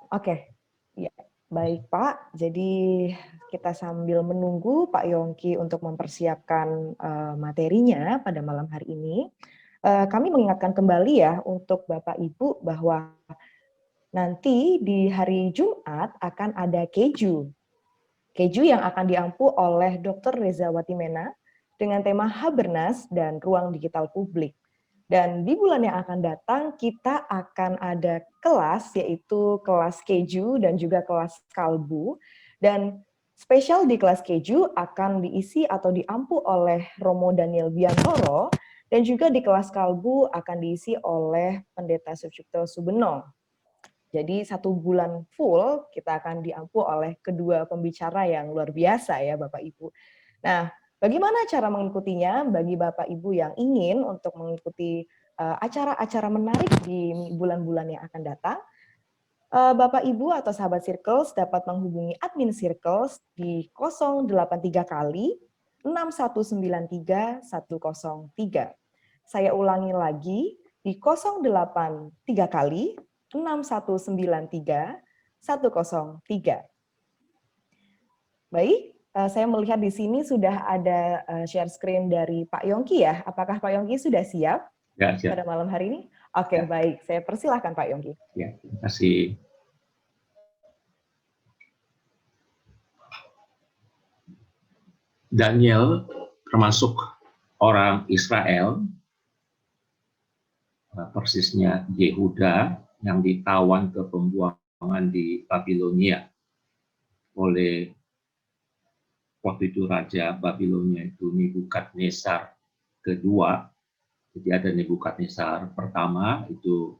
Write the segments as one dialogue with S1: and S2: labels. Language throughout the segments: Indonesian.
S1: Oke, ya, baik Pak. Jadi kita sambil menunggu Pak Yongki untuk mempersiapkan materinya pada malam hari ini, kami mengingatkan kembali ya untuk Bapak Ibu bahwa nanti di hari Jumat akan ada keju. Keju yang akan diampu oleh Dr. Reza Watimena dengan tema Habernas dan Ruang Digital Publik. Dan di bulan yang akan datang kita akan ada kelas, yaitu kelas keju dan juga kelas kalbu. Dan spesial di kelas keju akan diisi atau diampu oleh Romo Daniel Biantoro, dan juga di kelas kalbu akan diisi oleh Pendeta Sucipto Subeno. Jadi 1 bulan full kita akan diampu oleh kedua pembicara yang luar biasa ya Bapak Ibu. Nah, bagaimana cara mengikutinya bagi Bapak Ibu yang ingin untuk mengikuti acara-acara menarik di bulan-bulan yang akan datang? Bapak Ibu atau sahabat Circles dapat menghubungi admin Circles di 083 kali 6193 103. Saya ulangi lagi di 083 kali 6193 103. Baik, saya melihat di sini sudah ada share screen dari Pak Yongki ya. Apakah Pak Yongki sudah siap
S2: Ya, siap.
S1: pada malam hari ini? Oke,
S2: Ya.
S1: baik. Saya persilahkan Pak Yongki.
S2: Ya, terima kasih. Daniel termasuk orang Israel, persisnya Yehuda, yang ditawan ke pembuangan di Babilonia oleh waktu itu Raja Babilonia itu Nebukadnezar kedua. Jadi ada Nebukadnezar pertama itu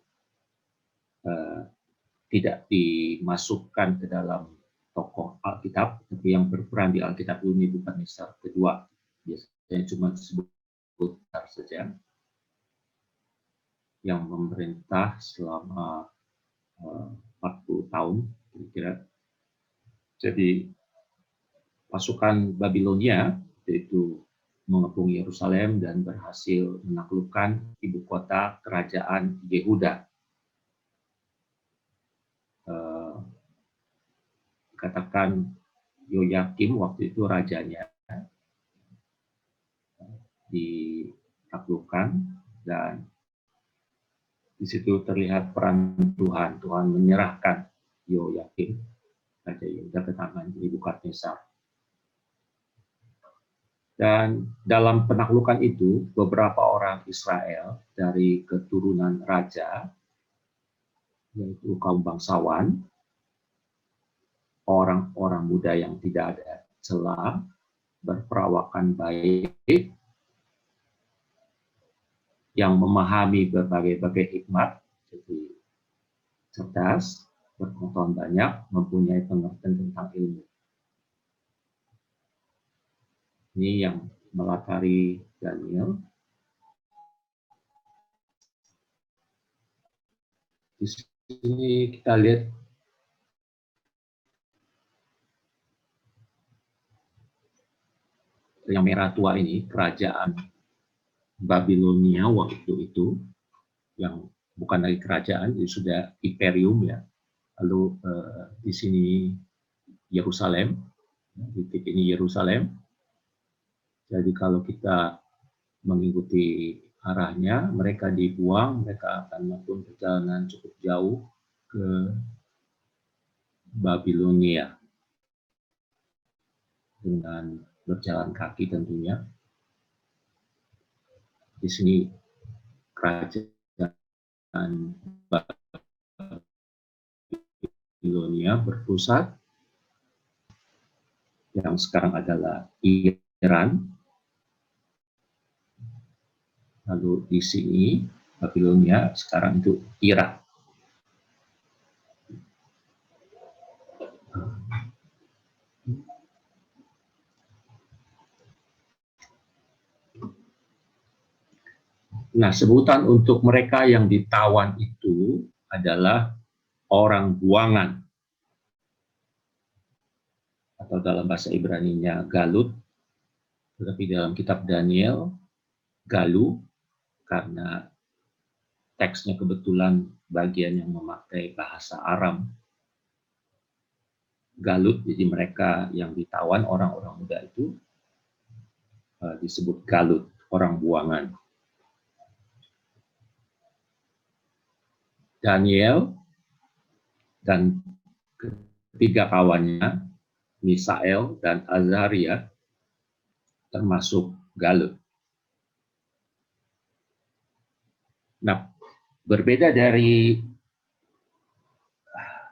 S2: tidak dimasukkan ke dalam tokoh Alkitab, tapi yang berperan di Alkitab itu Nebukadnezar kedua. Biasanya cuma disebut saja, yang memerintah selama 40 tahun kira-kira. Jadi pasukan Babilonia yaitu mengepung Yerusalem dan berhasil menaklukkan ibu kota kerajaan Yehuda. Katakan Yoyakim waktu itu rajanya ditaklukkan, dan di situ terlihat peran Tuhan. Tuhan menyerahkan Yoyakim, Raja Yehuda, ke tangan Nebukadnezar. Dan dalam penaklukan itu, beberapa orang Israel dari keturunan raja, yaitu kaum bangsawan, orang-orang muda yang tidak ada celah, berperawakan baik, yang memahami berbagai hikmat, jadi cerdas, berpengetahuan banyak, mempunyai pengertian tentang ilmu. Ini yang melatari Daniel. Di sini kita lihat yang merah tua ini, kerajaan Babilonia waktu itu, yang bukan lagi kerajaan, itu sudah imperium ya. Lalu di sini Yerusalem, titik ini Yerusalem. Jadi kalau kita mengikuti arahnya, mereka dibuang, mereka akan melakukan perjalanan cukup jauh ke Babilonia dengan berjalan kaki tentunya. Di sini kerajaan Babilonia berpusat, yang sekarang adalah Iran. Lalu di sini Babilonia, sekarang itu Irak. Nah, sebutan untuk mereka yang ditawan itu adalah orang buangan, atau dalam bahasa Ibrani-nya Galut, tetapi dalam kitab Daniel Galu, karena teksnya kebetulan bagian yang memakai bahasa Aram, Galut, jadi mereka yang ditawan orang-orang muda itu disebut galut, orang buangan. Daniel dan ketiga kawannya, Misael dan Azaria, termasuk galut. Nah, berbeda dari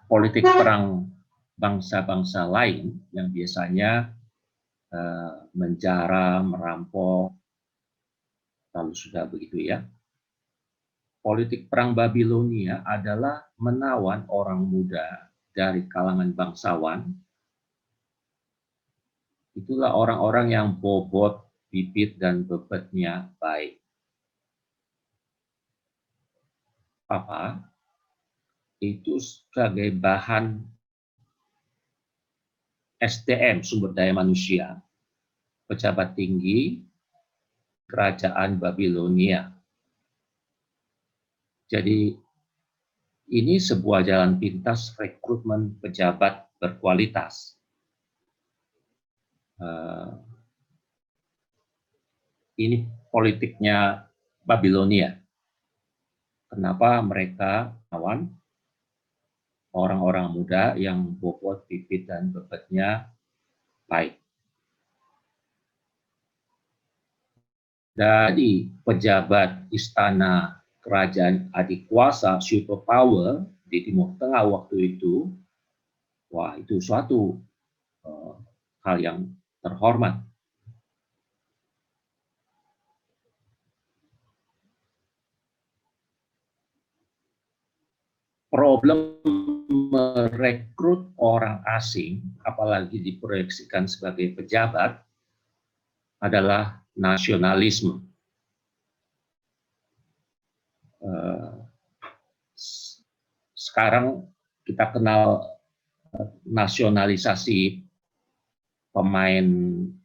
S2: politik perang bangsa-bangsa lain yang biasanya menjara, merampok, lalu sudah begitu ya. Politik perang Babilonia adalah menawan orang muda dari kalangan bangsawan. Itulah orang-orang yang bobot, bibit, dan bebetnya baik. Apa? Itu sebagai bahan SDM, sumber daya manusia, pejabat tinggi kerajaan Babilonia. Jadi ini sebuah jalan pintas rekrutmen pejabat berkualitas. Ini politiknya Babilonia. Kenapa mereka lawan orang-orang muda yang bobot, bibit, dan bebetnya baik. Dari pejabat istana kerajaan adik kuasa, superpower di Timur Tengah waktu itu, wah itu suatu hal yang terhormat. Problem merekrut orang asing, apalagi diproyeksikan sebagai pejabat, adalah nasionalisme. Sekarang kita kenal nasionalisasi pemain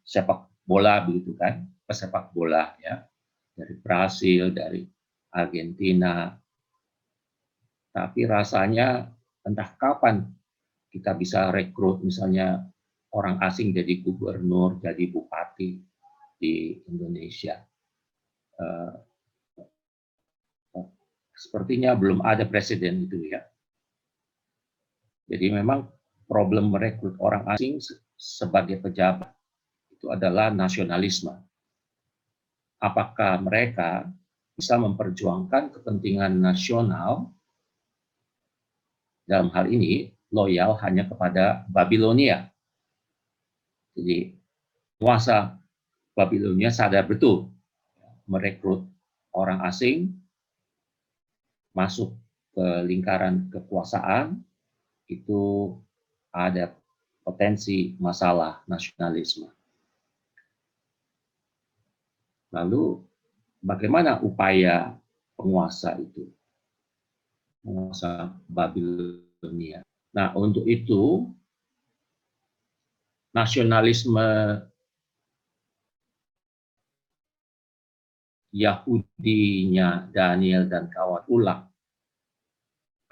S2: sepak bola begitu kan, pesepak bola ya, dari Brasil, dari Argentina. Tapi rasanya entah kapan kita bisa rekrut misalnya orang asing jadi gubernur, jadi bupati di Indonesia. Sepertinya belum ada presiden itu ya. Jadi memang problem merekrut orang asing sebagai pejabat itu adalah nasionalisme. Apakah mereka bisa memperjuangkan kepentingan nasional, dalam hal ini loyal hanya kepada Babilonia. Jadi penguasa Babilonia sadar betul merekrut orang asing masuk ke lingkaran kekuasaan itu ada potensi masalah nasionalisme. Lalu bagaimana upaya penguasa itu? Penguasa Babilonia. Nah, untuk itu nasionalisme Yahudinya Daniel dan kawan ulang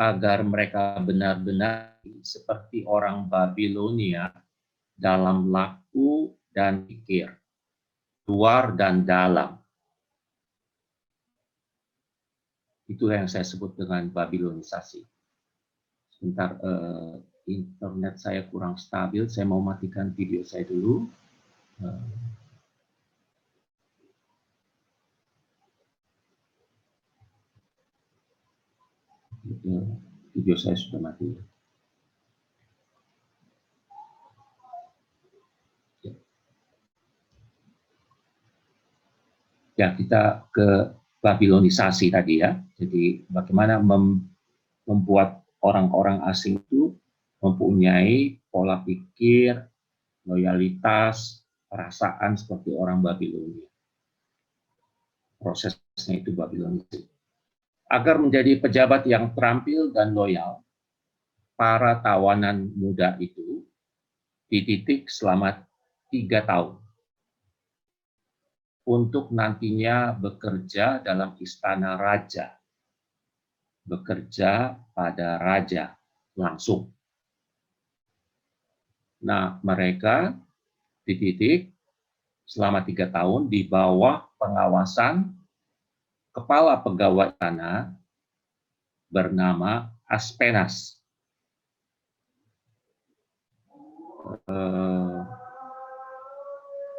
S2: agar mereka benar-benar seperti orang Babilonia dalam laku dan pikir, luar dan dalam. Itulah yang saya sebut dengan Babilonisasi. Sebentar, internet saya kurang stabil, saya mau matikan video saya dulu. Video saya sudah mati. Ya, kita ke Babilonisasi tadi ya. Jadi bagaimana membuat orang-orang asing itu mempunyai pola pikir, loyalitas, perasaan seperti orang Babilonia. Prosesnya itu Babilonisasi. Agar menjadi pejabat yang terampil dan loyal, para tawanan muda itu dididik selama 3 tahun untuk nantinya bekerja dalam istana raja, bekerja pada raja langsung. Nah, mereka dididik selama 3 tahun di bawah pengawasan kepala pegawai tanah bernama Aspenas.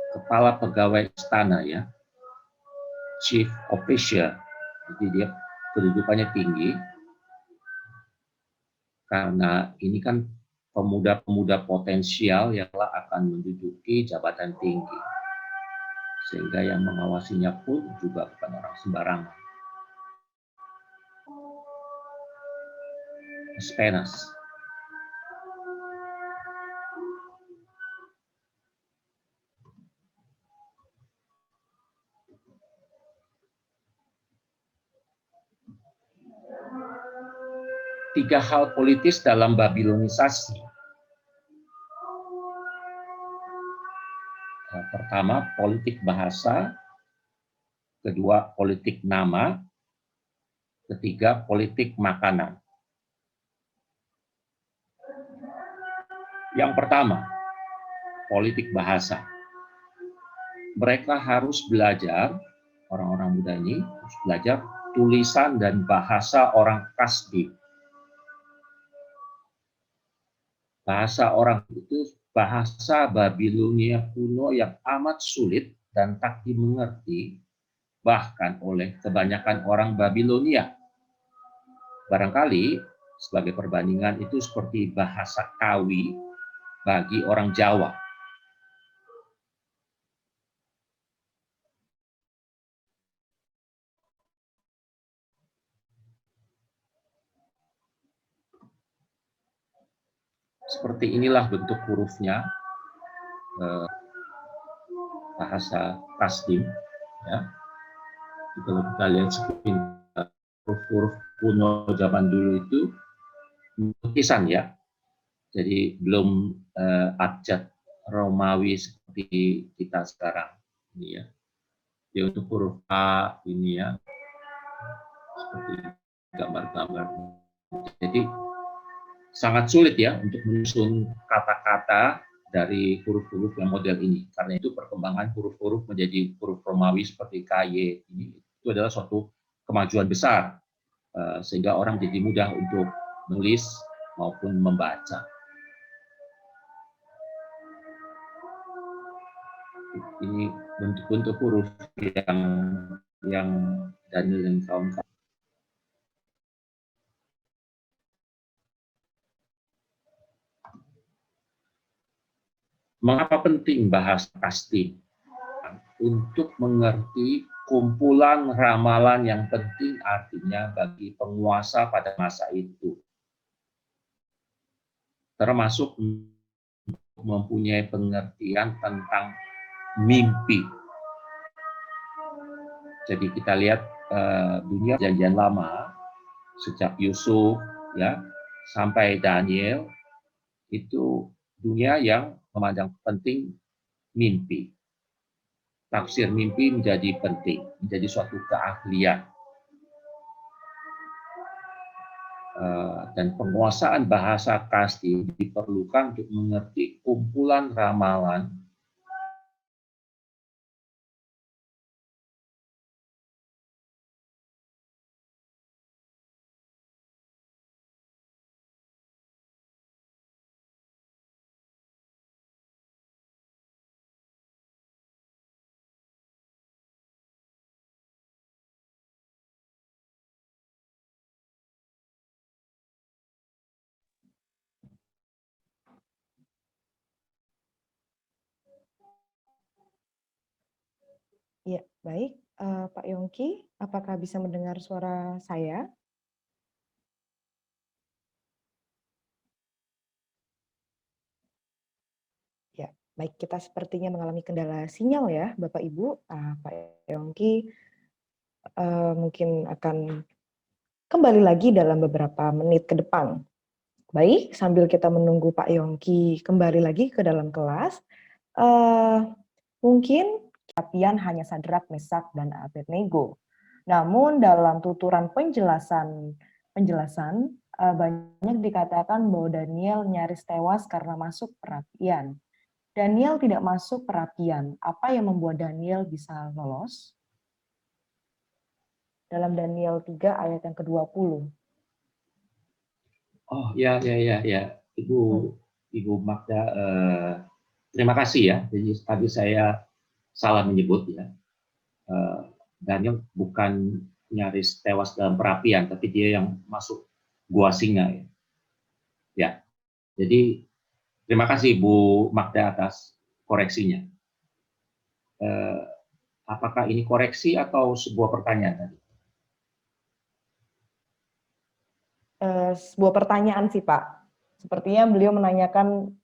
S2: Kepala pegawai istana ya, chief official. Jadi dia kedudukannya tinggi karena ini kan pemuda-pemuda potensial yang akan menduduki jabatan tinggi. Sehingga yang mengawasinya pun juga bukan orang sembarangan. Aspenas. Tiga hal politis dalam Babilonisasi. Pertama, politik bahasa. Kedua, politik nama. Ketiga, politik makanan. Yang pertama, politik bahasa. Mereka harus belajar, orang-orang muda ini harus belajar tulisan dan bahasa orang Kasdim. Bahasa orang itu bahasa Babilonia kuno yang amat sulit dan tak dimengerti bahkan oleh kebanyakan orang Babilonia. Barangkali sebagai perbandingan itu seperti bahasa Kawi bagi orang Jawa. Seperti inilah bentuk hurufnya, bahasa Kasdim. Ya. Kalau kita lihat sekitar huruf-huruf kuno zaman dulu itu lukisan ya, jadi belum abjad Romawi seperti kita sekarang ini ya. Jadi untuk huruf A ini ya, seperti gambar-gambar. Jadi sangat sulit ya untuk menyusun kata-kata dari huruf-huruf yang model ini. Karena itu perkembangan huruf-huruf menjadi huruf Romawi seperti KY ini itu adalah suatu kemajuan besar, sehingga orang jadi mudah untuk menulis maupun membaca. Ini bentuk-bentuk huruf yang Daniel dan kawan-kawan. Mengapa penting bahasa Kasdim? Untuk mengerti kumpulan ramalan yang penting artinya bagi penguasa pada masa itu. Termasuk mempunyai pengertian tentang mimpi. Jadi kita lihat dunia perjanjian lama sejak Yusuf ya sampai Daniel itu dunia yang memandang penting mimpi. Tafsir mimpi menjadi penting, menjadi suatu keahlian. Dan penguasaan bahasa Kasdim diperlukan untuk mengerti kumpulan ramalan
S1: Ya, baik. Pak Yongki, apakah bisa mendengar suara saya? Ya, baik. Kita sepertinya mengalami kendala sinyal ya, Bapak Ibu. Pak Yongki mungkin akan kembali lagi dalam beberapa menit ke depan. Baik, sambil kita menunggu Pak Yongki kembali lagi ke dalam kelas, mungkin latihan hanya Sadrak, Mesak, dan Abednego. Namun dalam tuturan penjelasan banyak dikatakan bahwa Daniel nyaris tewas karena masuk perapian. Daniel tidak masuk perapian. Apa yang membuat Daniel bisa lolos? Dalam Daniel 3 ayat yang ke-20.
S2: Oh ya ya ya ya, Ibu Magda, terima kasih ya. Jadi tadi saya salah menyebut ya. Daniel bukan nyaris tewas dalam perapian, tapi dia yang masuk gua singa ya. Ya, jadi terima kasih Bu Magda atas koreksinya. Apakah ini koreksi atau sebuah pertanyaan tadi?
S1: Sebuah pertanyaan sih Pak. Sepertinya beliau menanyakan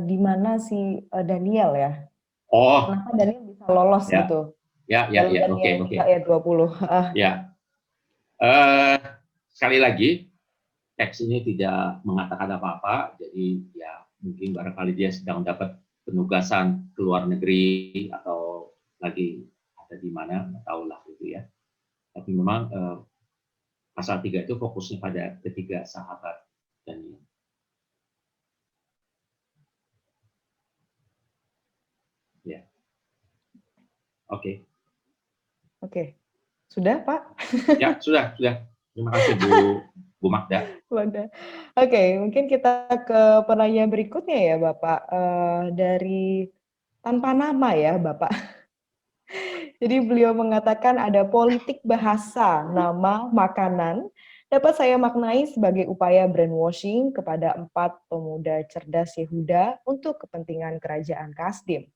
S1: di mana si Daniel ya.
S2: Oh,
S1: Kenapa Daniel bisa lolos
S2: ya,
S1: gitu.
S2: ya, ya,
S1: Dalam
S2: ya, oke,
S1: Daniel
S2: oke.
S1: 3 ayat 20.
S2: Ya, sekali lagi teks ini tidak mengatakan apa-apa, jadi ya mungkin barangkali dia sedang dapat penugasan ke luar negeri atau lagi ada di mana, nggak tahu lah gitu ya. Tapi memang pasal 3 itu fokusnya pada ketiga sahabat dan ya, oke.
S1: Oke. Sudah, Pak?
S2: Ya, sudah. Terima kasih Bu Magda.
S1: Wadah. Oke, mungkin kita ke penanya berikutnya ya, Bapak. Dari tanpa nama ya, Bapak. Jadi beliau mengatakan ada politik bahasa, nama, makanan, dapat saya maknai sebagai upaya brainwashing kepada 4 pemuda cerdas Yehuda untuk kepentingan kerajaan Kasdim.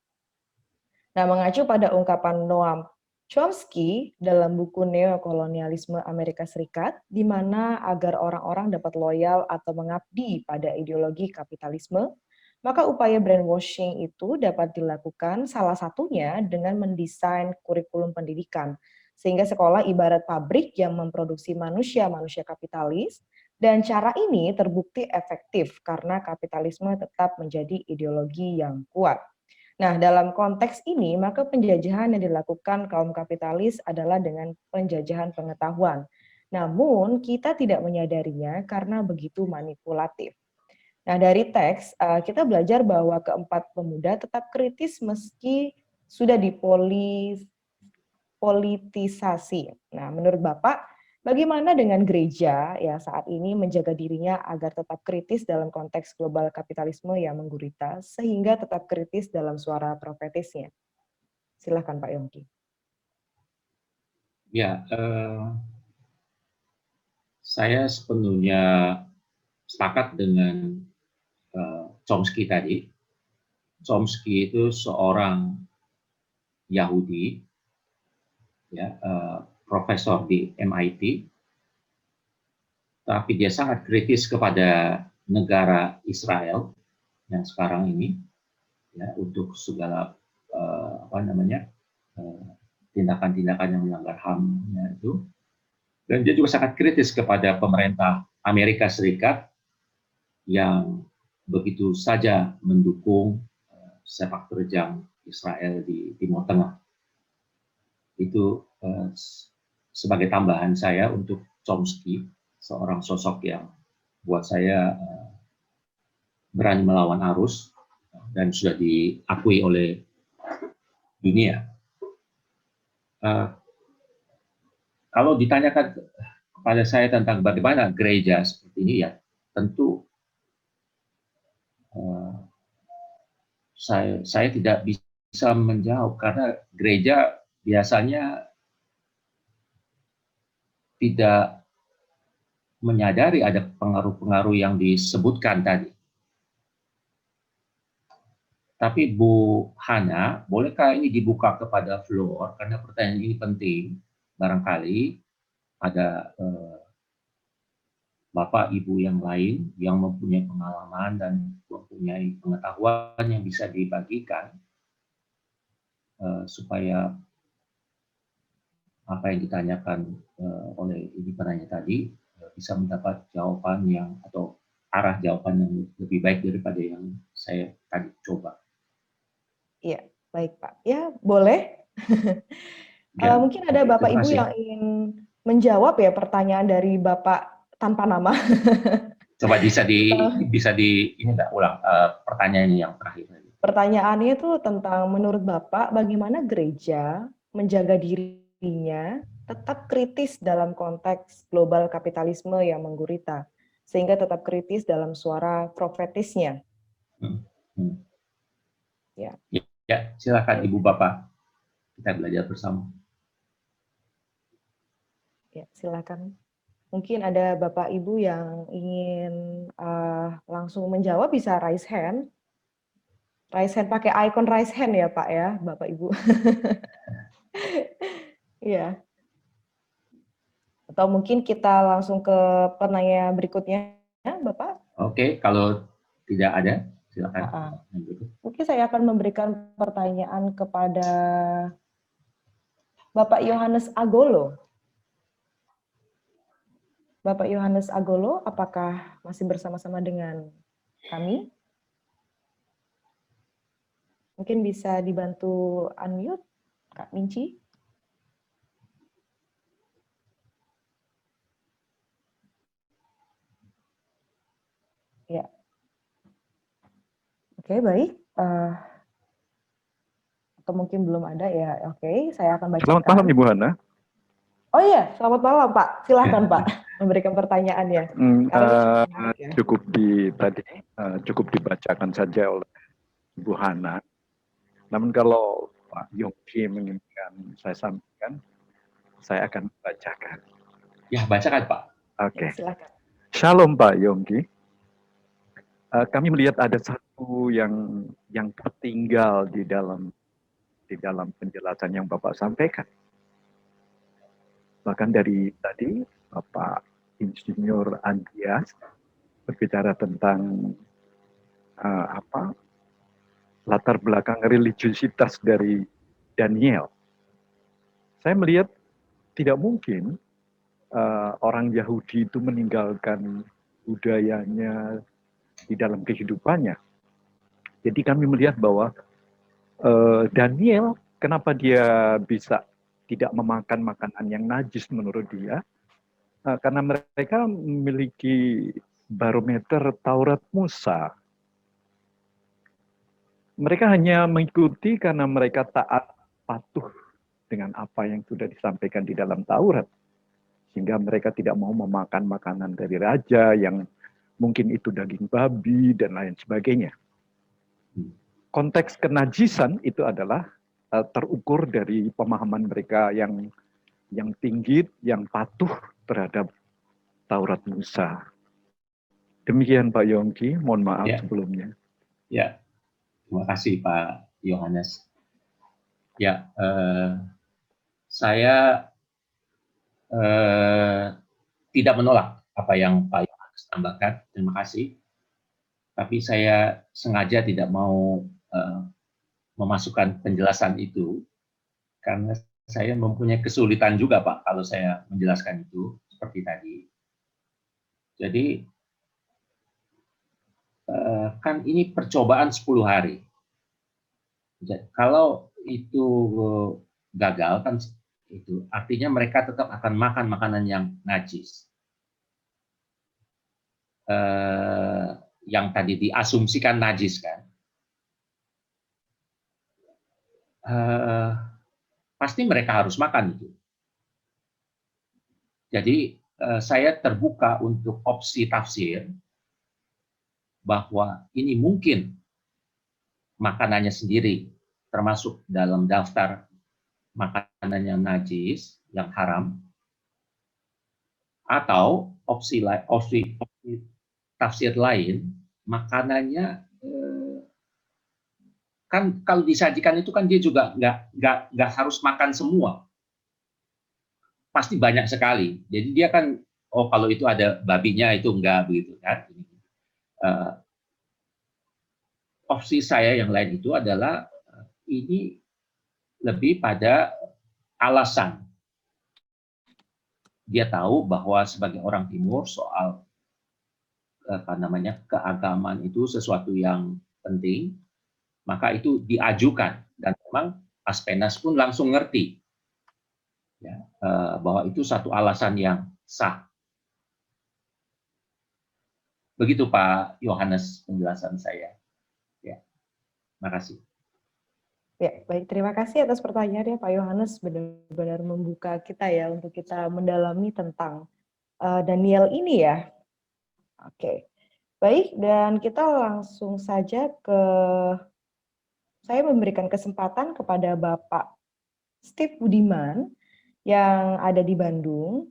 S1: Nah, mengacu pada ungkapan Noam Chomsky dalam buku Neokolonialisme Amerika Serikat, di mana agar orang-orang dapat loyal atau mengabdi pada ideologi kapitalisme, maka upaya brainwashing itu dapat dilakukan salah satunya dengan mendesain kurikulum pendidikan, sehingga sekolah ibarat pabrik yang memproduksi manusia-manusia kapitalis, dan cara ini terbukti efektif karena kapitalisme tetap menjadi ideologi yang kuat. Nah, dalam konteks ini, maka penjajahan yang dilakukan kaum kapitalis adalah dengan penjajahan pengetahuan. Namun, kita tidak menyadarinya karena begitu manipulatif. Nah, dari teks, kita belajar bahwa keempat pemuda tetap kritis meski sudah dipolitisasi. Nah, menurut Bapak, bagaimana dengan gereja ya saat ini menjaga dirinya agar tetap kritis dalam konteks global kapitalisme yang menggurita, sehingga tetap kritis dalam suara profetisnya? Silakan Pak Yongki.
S2: Ya, saya sepenuhnya sepakat dengan Chomsky tadi. Chomsky itu seorang Yahudi, ya, profesor di MIT, tapi dia sangat kritis kepada negara Israel yang sekarang ini, ya, untuk segala tindakan-tindakan yang melanggar HAM-nya itu. Dan dia juga sangat kritis kepada pemerintah Amerika Serikat yang begitu saja mendukung sepak terjang Israel di Timur Tengah. Itu sebagai tambahan saya untuk Chomsky, seorang sosok yang buat saya berani melawan arus dan sudah diakui oleh dunia. Kalau ditanyakan kepada saya tentang bagaimana gereja seperti ini, ya tentu saya tidak bisa menjawab karena gereja biasanya tidak menyadari ada pengaruh-pengaruh yang disebutkan tadi. Tapi Bu Hana, bolehkah ini dibuka kepada floor? Karena pertanyaan ini penting. Barangkali ada Bapak Ibu yang lain yang mempunyai pengalaman dan mempunyai pengetahuan yang bisa dibagikan supaya apa yang ditanyakan oleh ibu penanya tadi bisa mendapat jawaban yang atau arah jawaban yang lebih baik daripada yang saya tadi coba.
S1: Iya, baik Pak. Ya, boleh.
S2: Ya,
S1: Mungkin ada Bapak Ibu yang ingin menjawab ya pertanyaan dari Bapak tanpa nama.
S2: Coba bisa
S1: Atau
S2: ini nggak ulang pertanyaannya yang terakhir.
S1: pertanyaannya itu tentang menurut Bapak bagaimana gereja menjaga dirinya tetap kritis dalam konteks global kapitalisme yang menggurita, sehingga tetap kritis dalam suara profetisnya.
S2: Hmm. Hmm.
S1: Ya.
S2: Ya, silakan Ibu Bapak, kita belajar bersama.
S1: Ya, silakan. Mungkin ada Bapak Ibu yang ingin langsung menjawab, bisa raise hand. Raise hand pakai icon raise hand ya Pak ya, Bapak Ibu. Iya. Atau mungkin kita langsung ke penanya berikutnya, Bapak.
S2: Oke, kalau tidak ada, silakan.
S1: Mungkin saya akan memberikan pertanyaan kepada Bapak Yohanes Agolo. Bapak Yohanes Agolo, apakah masih bersama-sama dengan kami? Mungkin bisa dibantu unmute, Kak Minci. Ya. Oke, baik. Atau mungkin belum ada ya. Oke, saya akan bacakan.
S3: Selamat malam Ibu Hana.
S1: Oh iya, selamat malam Pak. Silahkan Pak memberikan pertanyaannya.
S3: Cukup dibacakan saja oleh Ibu Hana. Namun kalau Pak Yongki menginginkan saya sampaikan, saya akan bacakan.
S2: Ya, bacakan Pak.
S3: Oke.
S1: Ya, silakan.
S3: Shalom Pak Yongki. Kami melihat ada satu yang tertinggal di dalam penjelasan yang Bapak sampaikan. Bahkan dari tadi Bapak Insinyur Andreas berbicara tentang latar belakang religiusitas dari Daniel. Saya melihat tidak mungkin orang Yahudi itu meninggalkan budayanya di dalam kehidupannya. Jadi kami melihat bahwa Daniel, kenapa dia bisa tidak memakan makanan yang najis menurut dia? Karena mereka memiliki barometer Taurat Musa. Mereka hanya mengikuti karena mereka taat patuh dengan apa yang sudah disampaikan di dalam Taurat. Sehingga mereka tidak mau memakan makanan dari raja yang mungkin itu daging babi dan lain sebagainya. Konteks kenajisan itu adalah terukur dari pemahaman mereka yang tinggi, yang patuh terhadap Taurat Musa. Demikian Pak Yongki, mohon maaf sebelumnya.
S2: Ya, terima kasih Pak Yohanes. Ya, saya tidak menolak apa yang Pak Yohanes tambahkan. Terima kasih. Tapi saya sengaja tidak mau memasukkan penjelasan itu karena saya mempunyai kesulitan juga Pak kalau saya menjelaskan itu seperti tadi. Jadi kan ini percobaan 10 hari. Jadi, kalau itu gagal kan itu artinya mereka tetap akan makan makanan yang najis. Yang tadi diasumsikan najis kan. Pasti mereka harus makan itu. Jadi saya terbuka untuk opsi tafsir bahwa ini mungkin makanannya sendiri termasuk dalam daftar makanan yang najis, yang haram, atau opsi tafsir lain, makanannya kan kalau disajikan itu kan dia juga nggak harus makan semua, pasti banyak sekali. Jadi dia kan, oh kalau itu ada babinya itu enggak begitu kan. Opsi saya yang lain itu adalah ini lebih pada alasan. Dia tahu bahwa sebagai orang Timur soal keagamaan itu sesuatu yang penting, maka itu diajukan dan memang Aspenas pun langsung ngerti ya, bahwa itu satu alasan yang sah. Begitu Pak Yohanes penjelasan saya. Ya, makasih.
S1: Ya, baik. Terima kasih atas pertanyaannya Pak Yohanes. Benar-benar membuka kita ya untuk kita mendalami tentang Daniel ini ya. Oke, baik. Dan kita langsung saja ke saya memberikan kesempatan kepada Bapak Steve Budiman yang ada di Bandung.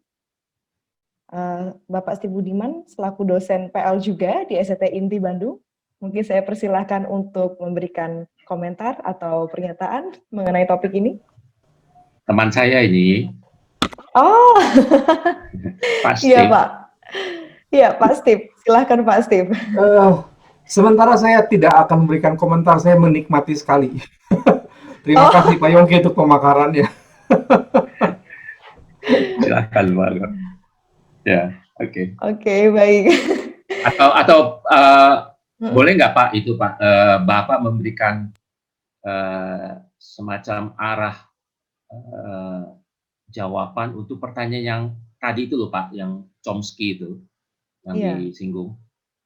S1: Bapak Steve Budiman selaku dosen PL juga di SCT Inti Bandung. Mungkin saya persilahkan untuk memberikan komentar atau pernyataan mengenai topik ini.
S2: Teman saya ini,
S1: Oh,
S2: Pak
S1: iya
S2: Steve.
S1: Pak. Iya Pak Steve, silahkan Pak Steve.
S4: Sementara saya tidak akan memberikan komentar, saya menikmati sekali. Terima kasih Pak Yongki untuk pemakarannya.
S2: Silahkan Pak. Ya, oke.
S1: Oke, baik.
S2: Atau boleh nggak Pak itu Pak, Bapak memberikan semacam arah jawaban untuk pertanyaan yang tadi itu loh Pak, yang Chomsky itu yang disinggung.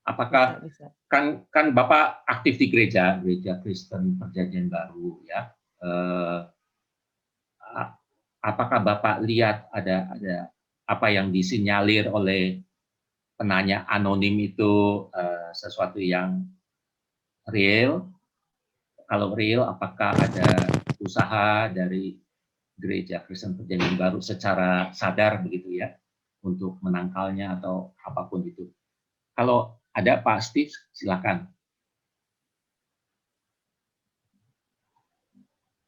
S2: Apakah
S1: bisa.
S2: kan Bapak aktif di gereja Kristen Perjanjian Baru ya? Apakah Bapak lihat ada apa yang disinyalir oleh penanya anonim itu sesuatu yang real? Kalau real, apakah ada usaha dari gereja Kristen Perjanjian Baru secara sadar begitu ya untuk menangkalnya atau apapun itu? Kalau ada Pak Steve, silakan.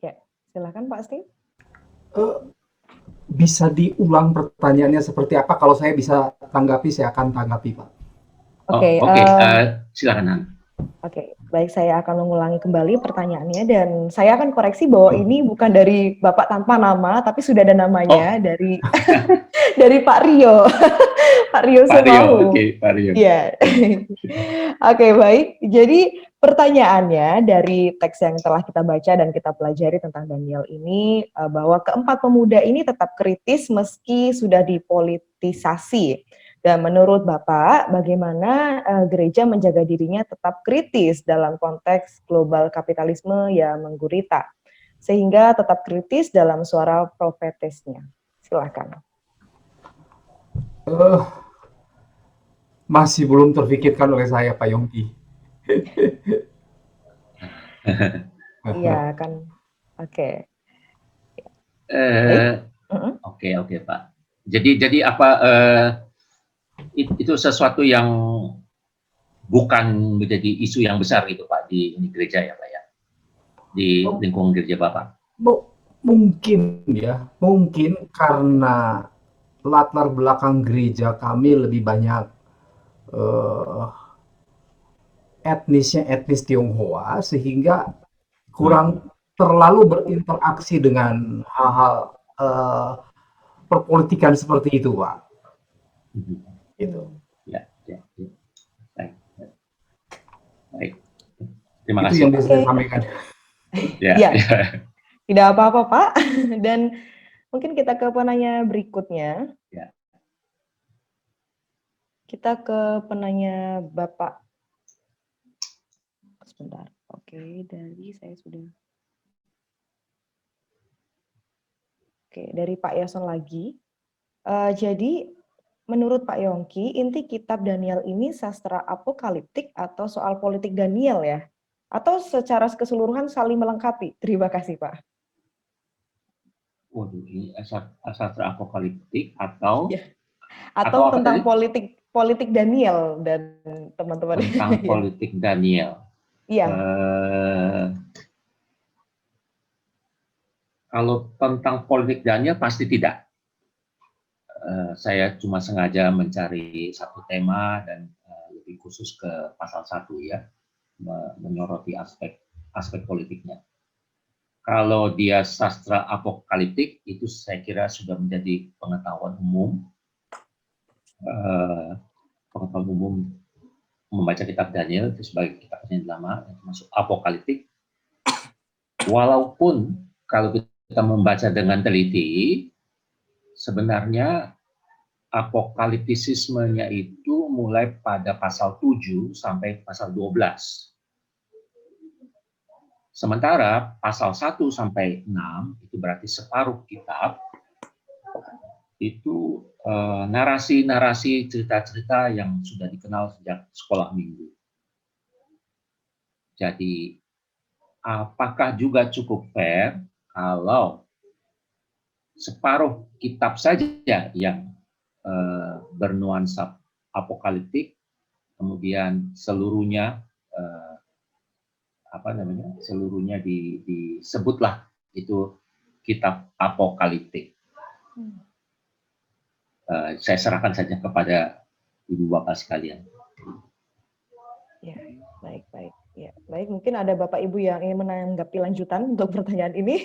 S1: Ya, silakan Pak Steve.
S4: Bisa diulang pertanyaannya seperti apa? Kalau saya bisa tanggapi, saya akan tanggapi Pak.
S1: Oke,
S2: silakan Han.
S1: Oke, baik, saya akan mengulangi kembali pertanyaannya dan saya akan koreksi bahwa ini bukan dari Bapak tanpa nama, tapi sudah ada namanya dari dari Pak Rio. Pak Rio Semahu.
S2: Oke, Pak Rio.
S1: Iya. Oke, baik. Jadi pertanyaannya dari teks yang telah kita baca dan kita pelajari tentang Daniel ini bahwa keempat pemuda ini tetap kritis meski sudah dipolitisasi. Dan menurut Bapak, bagaimana gereja menjaga dirinya tetap kritis dalam konteks global kapitalisme yang menggurita, sehingga tetap kritis dalam suara profetisnya? Silakan.
S4: Masih belum terpikirkan oleh saya, Pak Yongki.
S1: Iya kan, oke.
S2: Oke, Pak. Jadi apa? Itu sesuatu yang bukan menjadi isu yang besar gitu Pak di gereja ya Pak ya, di lingkungan gereja Bapak.
S4: Mungkin ya, mungkin karena latar belakang gereja kami lebih banyak etnisnya etnis Tionghoa sehingga kurang terlalu berinteraksi dengan hal-hal perpolitikan seperti itu Pak. Gitu.
S2: Ya. Baik. Terima kasih.
S4: Itu yang bisa saya sampaikan.
S2: Ya.
S1: Tidak apa-apa Pak. Dan mungkin kita ke penanya berikutnya.
S2: Ya.
S1: Kita ke penanya Bapak. Sebentar. Oke, dari saya sudah. Oke, dari Pak Yason lagi. Jadi menurut Pak Yongki, inti kitab Daniel ini sastra apokaliptik atau soal politik Daniel ya? Atau secara keseluruhan saling melengkapi? Terima kasih Pak.
S2: Waduh, ini sastra apokaliptik atau?
S1: Ya. Atau tentang politik Daniel dan teman-teman.
S2: Tentang politik Daniel.
S1: Iya.
S2: Kalau tentang politik Daniel pasti tidak. Saya cuma sengaja mencari satu tema dan lebih khusus ke pasal 1 ya, menyoroti aspek politiknya. Kalau dia sastra apokaliptik itu saya kira sudah menjadi pengetahuan umum. Pengetahuan umum membaca kitab Daniel itu sebagai kitab yang lama, termasuk apokaliptik. Walaupun kalau kita membaca dengan teliti, sebenarnya apokaliptisismenya itu mulai pada pasal 7 sampai pasal 12. Sementara pasal 1 sampai 6 itu berarti separuh kitab itu narasi-narasi cerita-cerita yang sudah dikenal sejak sekolah minggu. Jadi apakah juga cukup fair kalau separuh kitab saja yang bernuansa apokaliptik, kemudian seluruhnya seluruhnya disebutlah itu kitab apokaliptik. Saya serahkan saja kepada ibu bapak sekalian.
S1: Ya, baik. Ya, baik. Mungkin ada bapak ibu yang ingin menanggapi lanjutan untuk pertanyaan ini.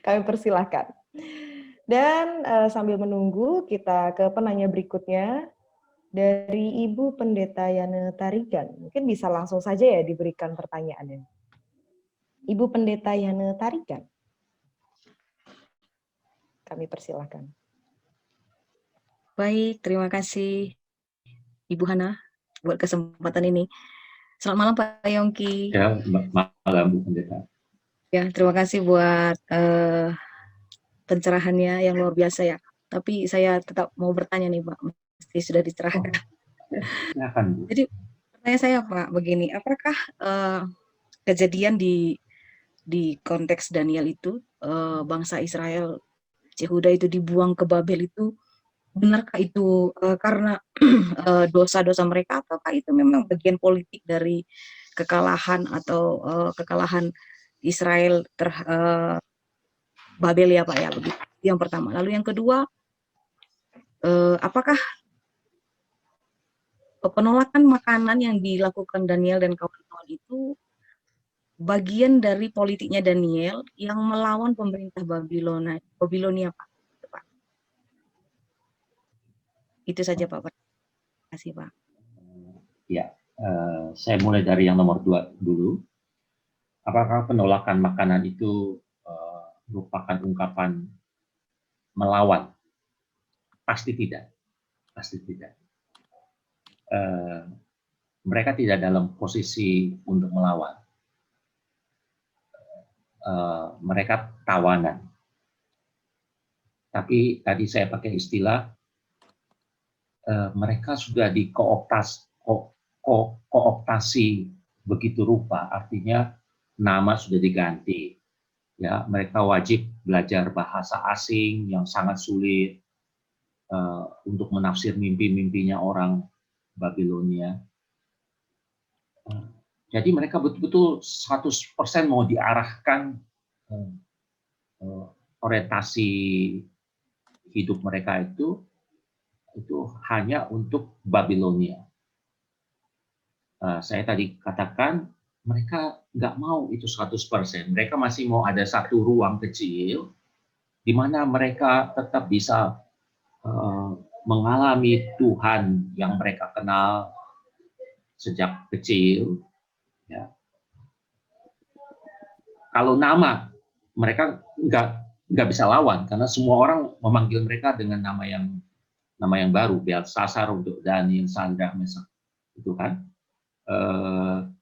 S1: Kami persilahkan. Dan sambil menunggu, kita ke penanya berikutnya dari Ibu Pendeta Yana Tarigan. Mungkin bisa langsung saja ya diberikan pertanyaannya. Ibu Pendeta Yana Tarigan. Kami persilahkan.
S5: Baik, terima kasih Ibu Hana buat kesempatan ini. Selamat malam Pak Yongki.
S2: Ya, malam Bu Pendeta.
S5: Ya, terima kasih buat pencerahannya yang luar biasa ya. Tapi saya tetap mau bertanya nih Pak, mesti sudah dicerahkan.
S2: Silakan Bu.
S5: Jadi pertanyaan saya Pak begini, apakah kejadian di konteks Daniel itu bangsa Israel Yehuda itu dibuang ke Babel itu benarkah itu karena dosa-dosa mereka, ataukah itu memang bagian politik dari kekalahan atau kekalahan Israel Babel ya Pak ya, begitu. Yang pertama. Lalu yang kedua, apakah penolakan makanan yang dilakukan Daniel dan kawan-kawan itu bagian dari politiknya Daniel yang melawan pemerintah Babilonia Pak? Itu saja Pak. Terima kasih Pak.
S2: Ya, saya mulai dari yang nomor 2 dulu. Apakah penolakan makanan itu merupakan ungkapan melawan? Pasti tidak. Pasti tidak. Mereka tidak dalam posisi untuk melawan. Mereka tawanan. Tapi tadi saya pakai istilah mereka sudah kooptasi begitu rupa, artinya nama sudah diganti. Ya, mereka wajib belajar bahasa asing yang sangat sulit untuk menafsir mimpi-mimpinya orang Babilonia. Jadi mereka betul-betul 100% mau diarahkan orientasi hidup mereka itu hanya untuk Babilonia. Saya tadi katakan mereka nggak mau itu 100%. Mereka masih mau ada satu ruang kecil di mana mereka tetap bisa mengalami Tuhan yang mereka kenal sejak kecil. Ya. Kalau nama mereka nggak bisa lawan karena semua orang memanggil mereka dengan nama yang baru, Belsasar untuk Daniel, Sadrak, Mesak, itu kan.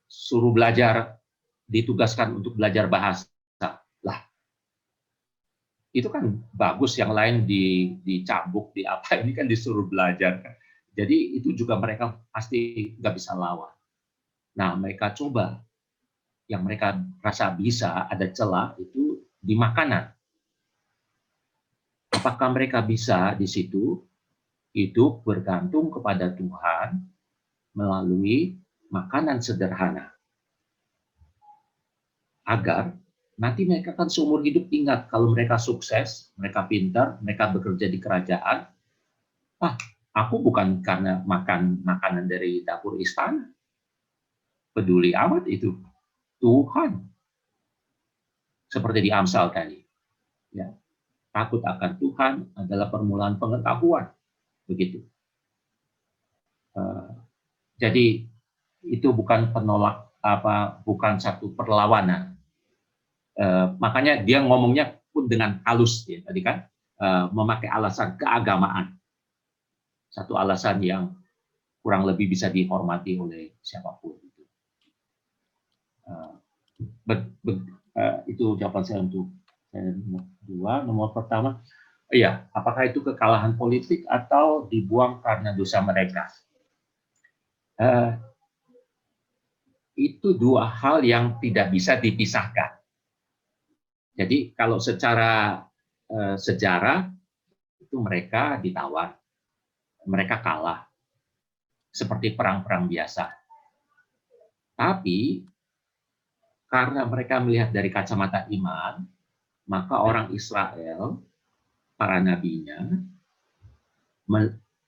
S2: Suruh belajar, ditugaskan untuk belajar bahasa. Lah, itu kan bagus, yang lain dicambuk, di apa, ini kan disuruh belajar. Jadi itu juga mereka pasti nggak bisa lawan. Nah, mereka coba, yang mereka rasa bisa, ada celah, itu di makanan. Apakah mereka bisa di situ hidup bergantung kepada Tuhan melalui makanan sederhana, agar nanti mereka kan seumur hidup ingat kalau mereka sukses, mereka pintar, mereka bekerja di kerajaan, aku bukan karena makan makanan dari dapur istana, peduli amat itu Tuhan, seperti di Amsal tadi, ya, takut akan Tuhan adalah permulaan pengetahuan, begitu. Jadi itu bukan bukan satu perlawanan. Makanya dia ngomongnya pun dengan halus ya, tadi kan, memakai alasan keagamaan. satu alasan yang kurang lebih bisa dihormati oleh siapapun. Itu jawaban saya untuk nomor 2. Nomor pertama, iya, apakah itu kekalahan politik atau dibuang karena dosa mereka? Itu dua hal yang tidak bisa dipisahkan. Jadi kalau secara sejarah itu mereka ditawan, mereka kalah seperti perang-perang biasa. Tapi karena mereka melihat dari kacamata iman, maka orang Israel, para nabinya,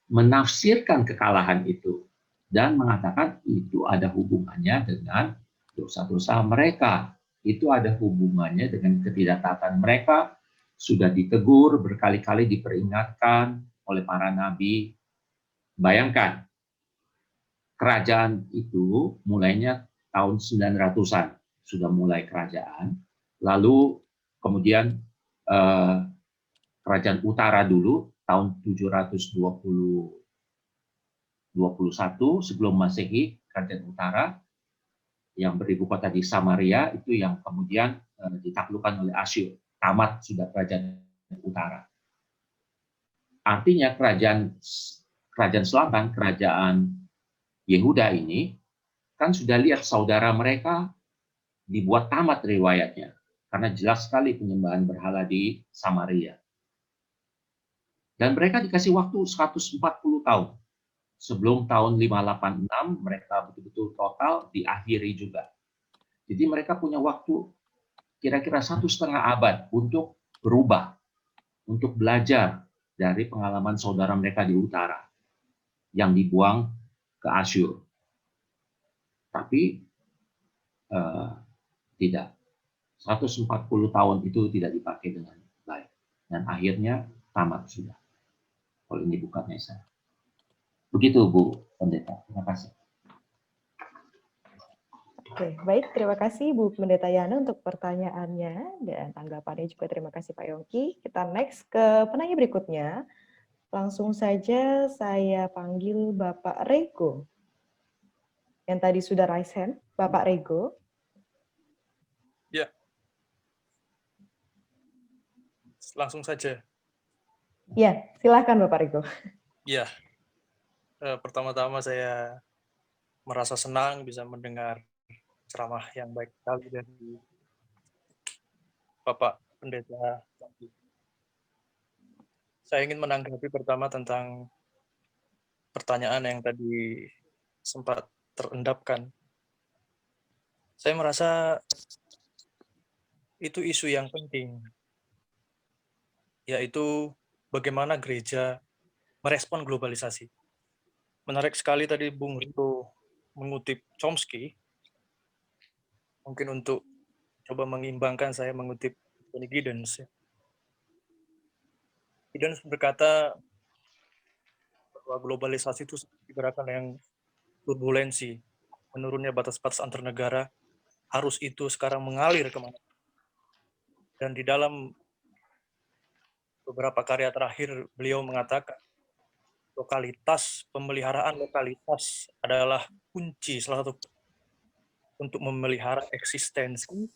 S2: menafsirkan kekalahan itu dan mengatakan itu ada hubungannya dengan dosa-dosa mereka. Itu ada hubungannya dengan ketidaktaatan mereka, sudah ditegur, berkali-kali diperingatkan oleh para nabi. Bayangkan, kerajaan itu mulainya tahun 900-an, sudah mulai kerajaan. Lalu kemudian kerajaan utara dulu, tahun 721 sebelum Masehi, kerajaan utara yang beribu kota di Samaria itu yang kemudian ditaklukkan oleh Asyur. Tamat sudah kerajaan utara. Artinya kerajaan selatan, kerajaan Yehuda ini kan sudah lihat saudara mereka dibuat tamat riwayatnya karena jelas sekali penyembahan berhala di Samaria. Dan mereka dikasih waktu 140 tahun. Sebelum tahun 586 mereka betul-betul total diakhiri juga. Jadi mereka punya waktu kira-kira 1,5 abad untuk berubah, untuk belajar dari pengalaman saudara mereka di utara yang dibuang ke Asyur. Tapi tidak. 140 tahun itu tidak dipakai dengan baik. Dan akhirnya tamat sudah. Kalau ini bukan Esa. Begitu Bu Pendeta. Terima kasih.
S1: Oke, baik. Terima kasih Bu Pendeta Yana untuk pertanyaannya dan tanggapannya juga. Terima kasih Pak Yongki. Kita next ke penanya berikutnya. Langsung saja saya panggil Bapak Rego. Yang tadi sudah raise hand. Bapak Rego.
S6: Ya. Langsung saja.
S1: Ya, silakan Bapak Rego.
S6: Ya. Pertama-tama saya merasa senang bisa mendengar ceramah yang baik sekali dari Bapak Pendeta. Saya ingin menanggapi pertama tentang pertanyaan yang tadi sempat terendapkan. Saya merasa itu isu yang penting, yaitu bagaimana gereja merespon globalisasi. Menarik sekali tadi Bung Riko mengutip Chomsky. Mungkin untuk coba mengimbangkan saya mengutip Tony Giddens. Giddens berkata bahwa globalisasi itu gerakan yang turbulensi, menurunnya batas-batas antar negara, arus itu sekarang mengalir kemana. Dan di dalam beberapa karya terakhir beliau mengatakan pemeliharaan lokalitas adalah kunci salah satu untuk memelihara eksistensi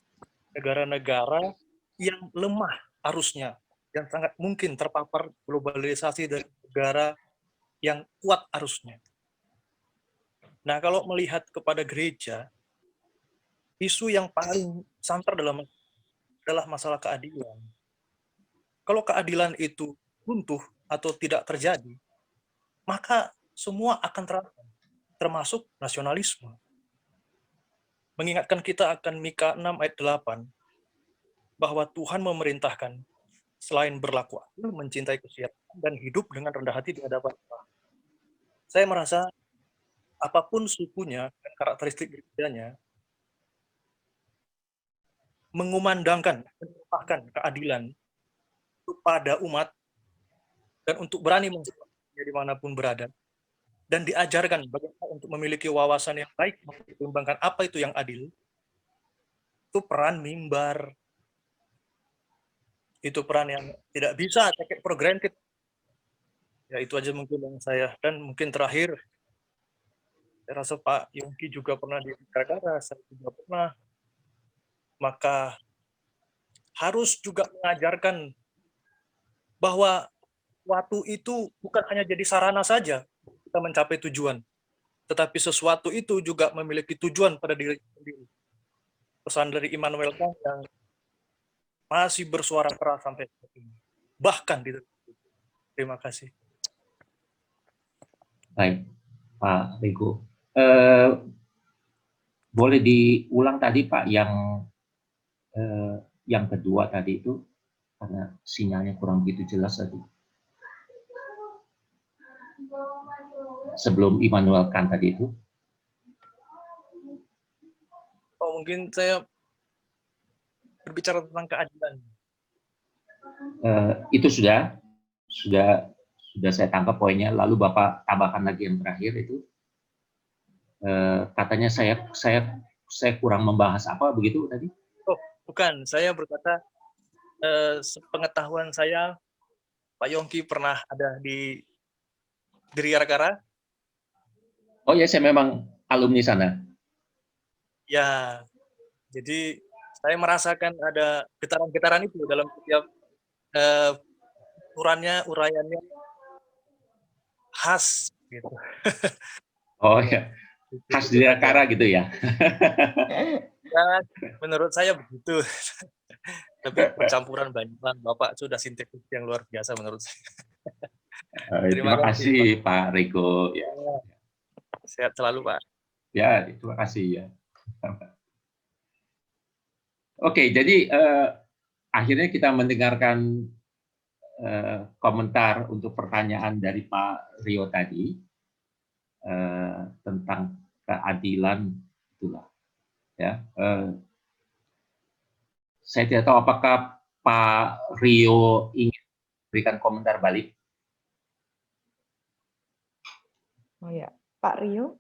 S6: negara-negara yang lemah arusnya, yang sangat mungkin terpapar globalisasi dari negara yang kuat arusnya. Nah, kalau melihat kepada gereja, isu yang paling santer adalah masalah keadilan. Kalau keadilan itu runtuh atau tidak terjadi, maka semua akan termasuk nasionalisme. Mengingatkan kita akan Mika 6 ayat 8, bahwa Tuhan memerintahkan selain berlaku adil, mencintai kesehatan, dan hidup dengan rendah hati di hadapan Allah. Saya merasa apapun sukunya dan karakteristik gerejanya, mengumandangkan, menyempahkan keadilan kepada umat, dan untuk berani mencoba dimanapun berada, dan diajarkan bagaimana untuk memiliki wawasan yang baik, mempertimbangkan apa itu yang adil, itu peran mimbar. Itu peran yang tidak bisa take it for granted. Ya itu aja mungkin yang saya, dan mungkin terakhir saya rasa Pak Yongki juga pernah di negara, saya juga pernah, maka harus juga mengajarkan bahwa waktu itu bukan hanya jadi sarana saja kita mencapai tujuan, tetapi sesuatu itu juga memiliki tujuan pada diri sendiri. Pesan dari Immanuel Kant yang masih bersuara keras sampai saat ini. Bahkan di Terima kasih.
S2: Baik, Pak Riko. Boleh diulang tadi Pak yang kedua tadi itu, karena sinyalnya kurang begitu jelas tadi. Sebelum Immanuel Kant tadi itu.
S6: Oh, mungkin saya berbicara tentang keadilan.
S2: Itu sudah saya tangkap poinnya. Lalu Bapak tambahkan lagi yang terakhir itu, katanya saya kurang membahas apa begitu tadi?
S6: Oh, bukan. Saya berkata, sepengetahuan saya, Pak Yongki pernah ada di Diriyakara.
S2: Oh ya, saya memang alumni sana.
S6: Ya, jadi saya merasakan ada getaran-getaran itu dalam setiap uraiannya khas gitu.
S2: Oh ya, khas Diriyakara gitu ya.
S6: Ya, menurut saya begitu. Tapi percampuran banyak, Bapak sudah sintetis yang luar biasa menurut saya.
S2: Terima kasih Pak Riko. Ya.
S6: Sehat selalu Pak.
S2: Ya, terima kasih ya. Oke, jadi akhirnya kita mendengarkan komentar untuk pertanyaan dari Pak Rio tadi tentang keadilan itulah. Ya, saya tidak tahu apakah Pak Rio ingin berikan komentar balik.
S1: Oh ya, Pak Rio,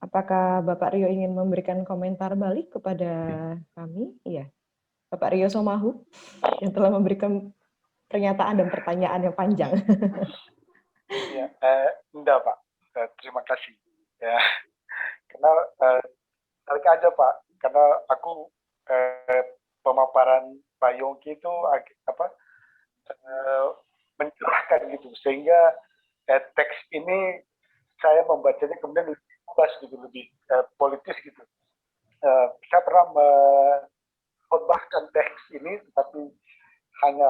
S1: apakah Bapak Rio ingin memberikan komentar balik kepada kami? Iya, Bapak Rio Somahu yang telah memberikan pernyataan dan pertanyaan yang panjang.
S7: Ya, enggak Pak, terima kasih. Ya, karena balik aja Pak, karena aku pemaparan Pak Yongki itu mencerahkan gitu, sehingga teks ini saya membacanya kemudian lebih luas gitu, lebih politis gitu. Saya pernah mengkhotbahkan teks ini, tetapi hanya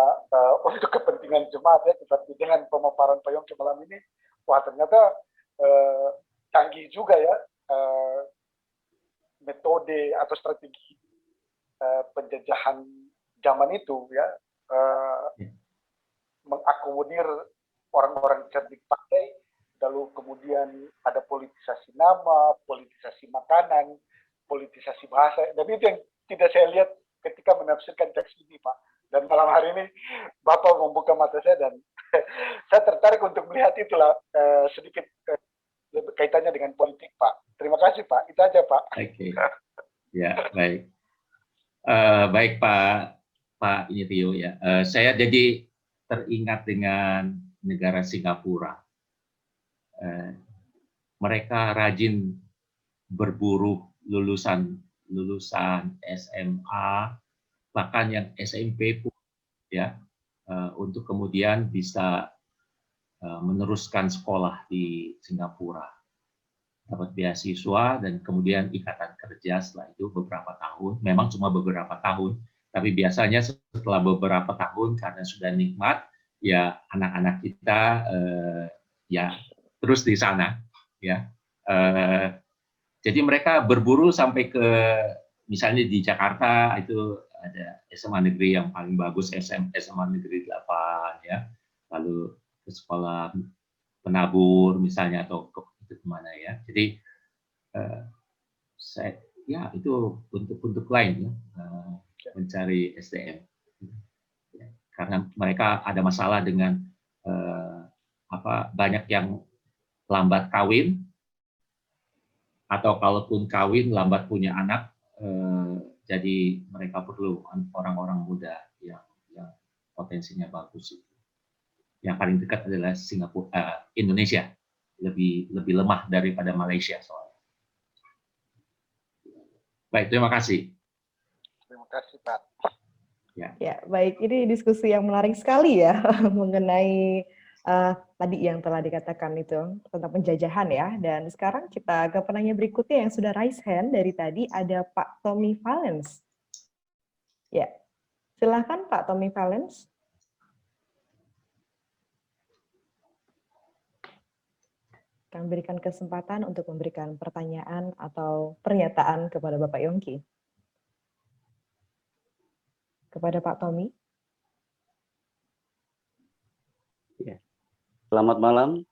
S7: untuk kepentingan jemaat ya, tetapi dengan pemaparan Pak Yongki malam ini, wah ternyata canggih juga ya metode atau strategi penjajahan zaman itu ya, mengakomodir orang-orang cerdik pakai, lalu kemudian ada politisasi nama, politisasi makanan, politisasi bahasa, dan itu yang tidak saya lihat ketika menafsirkan teks ini Pak. Dan malam hari ini Bapak membuka mata saya dan saya tertarik untuk melihat itulah sedikit kaitannya dengan politik Pak. Terima kasih Pak, itu aja Pak.
S2: Oke. Ya, baik. Baik Pak Rio ya. Saya jadi teringat dengan negara Singapura. Mereka rajin berburu lulusan SMA, bahkan yang SMP pun ya, untuk kemudian bisa meneruskan sekolah di Singapura, dapat beasiswa dan kemudian ikatan kerja setelah itu beberapa tahun. Memang cuma beberapa tahun, tapi biasanya setelah beberapa tahun karena sudah nikmat, ya anak-anak kita ya terus di sana, ya. Jadi mereka berburu sampai ke misalnya di Jakarta itu ada SMA negeri yang paling bagus, SMA negeri 8 ya, lalu ke sekolah penabur misalnya atau ke kemana ya. Jadi ya itu untuk lain ya, mencari SDM ya, karena mereka ada masalah dengan banyak yang lambat kawin, atau kalaupun kawin lambat punya anak, jadi mereka perlu orang-orang muda yang potensinya bagus itu. yang paling dekat adalah Singapura, Indonesia, lebih lemah daripada Malaysia soalnya. Baik, terima kasih.
S7: Terima kasih, Pak.
S1: Ya, baik. Ini diskusi yang menarik sekali ya mengenai tadi yang telah dikatakan itu tentang penjajahan ya. Dan sekarang kita ke penanya berikutnya yang sudah raise hand dari tadi, ada Pak Tommy Valens. Ya, silakan Pak Tommy Valens. Kami berikan kesempatan untuk memberikan pertanyaan atau pernyataan kepada Bapak Yongki. Kepada Pak Tommy.
S8: Ya. Selamat malam.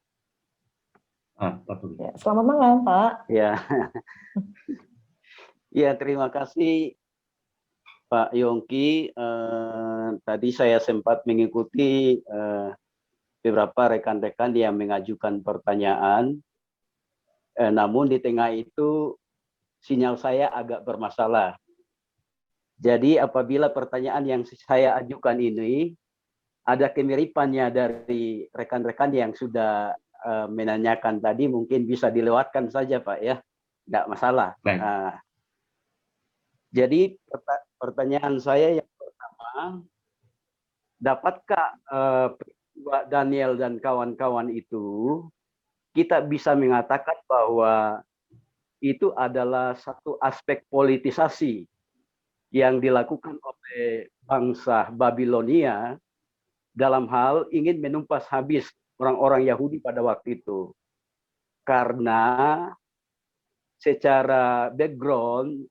S2: Pak Tommy.
S1: Ya, selamat malam, Pak.
S8: Ya. Ya, terima kasih Pak Yongki. Tadi saya sempat mengikuti beberapa rekan-rekan yang mengajukan pertanyaan. Namun di tengah itu sinyal saya agak bermasalah. Jadi apabila pertanyaan yang saya ajukan ini ada kemiripannya dari rekan-rekan yang sudah menanyakan tadi, mungkin bisa dilewatkan saja Pak ya, nggak masalah. Jadi pertanyaan saya yang pertama, dapatkah Pak Daniel dan kawan-kawan itu kita bisa mengatakan bahwa itu adalah satu aspek politisasi yang dilakukan oleh bangsa Babilonia dalam hal ingin menumpas habis orang-orang Yahudi pada waktu itu. Karena secara background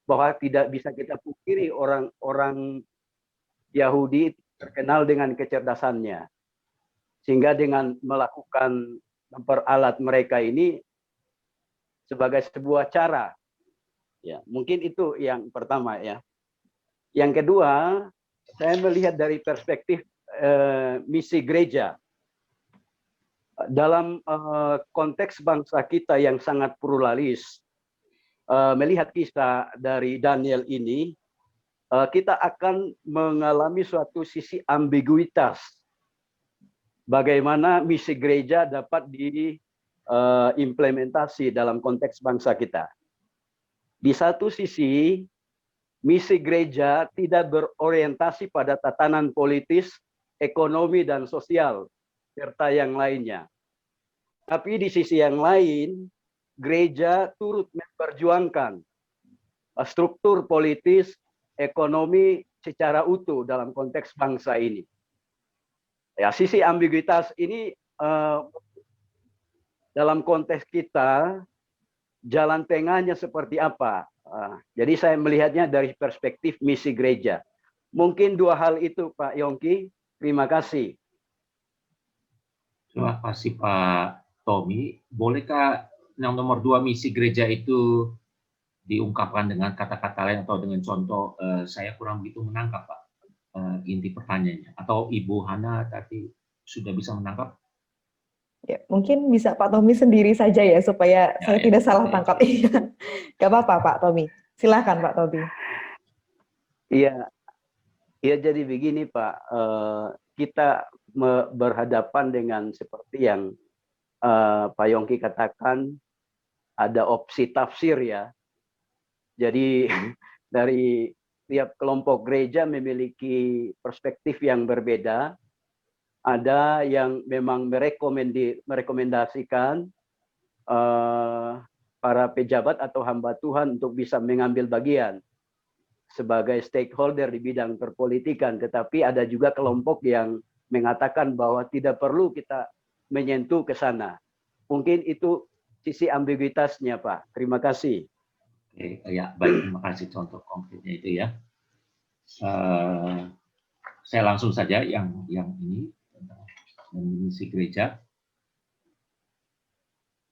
S8: bahwa tidak bisa kita pungkiri orang-orang Yahudi terkenal dengan kecerdasannya. Sehingga dengan melakukan memperalat mereka ini sebagai sebuah cara. Ya, mungkin itu yang pertama ya. Yang kedua, saya melihat dari perspektif misi gereja. Dalam konteks bangsa kita yang sangat pluralis, melihat kisah dari Daniel ini, kita akan mengalami suatu sisi ambiguitas. Bagaimana misi gereja dapat diimplementasi dalam konteks bangsa kita. Di satu sisi, misi gereja tidak berorientasi pada tatanan politis, ekonomi, dan sosial, serta yang lainnya. Tapi di sisi yang lain, gereja turut memperjuangkan struktur politis, ekonomi secara utuh dalam konteks bangsa ini. Ya, sisi ambiguitas ini dalam konteks kita, jalan tengahnya seperti apa? Jadi saya melihatnya dari perspektif misi gereja. Mungkin dua hal itu Pak Yongki. Terima kasih.
S2: Terima kasih Pak Tommy. Bolehkah yang nomor 2 misi gereja itu diungkapkan dengan kata-kata lain atau dengan contoh? Saya kurang begitu menangkap Pak inti pertanyaannya. Atau Ibu Hana tadi sudah bisa menangkap?
S1: Ya, mungkin bisa Pak Tommy sendiri saja ya, supaya saya tidak salah tangkap. Iya, nggak apa-apa Pak Tommy. Silahkan Pak Tommy.
S8: Iya, jadi begini Pak, kita berhadapan dengan seperti yang Pak Yongki katakan, ada opsi tafsir ya. Jadi dari tiap kelompok gereja memiliki perspektif yang berbeda. Ada yang memang merekomendasikan para pejabat atau hamba Tuhan untuk bisa mengambil bagian sebagai stakeholder di bidang perpolitikan. Tetapi ada juga kelompok yang mengatakan bahwa tidak perlu kita menyentuh ke sana. Mungkin itu sisi ambiguitasnya Pak. Terima kasih.
S2: Ya, baik, terima kasih contoh konkretnya itu ya. Saya langsung saja yang ini tentang misi gereja.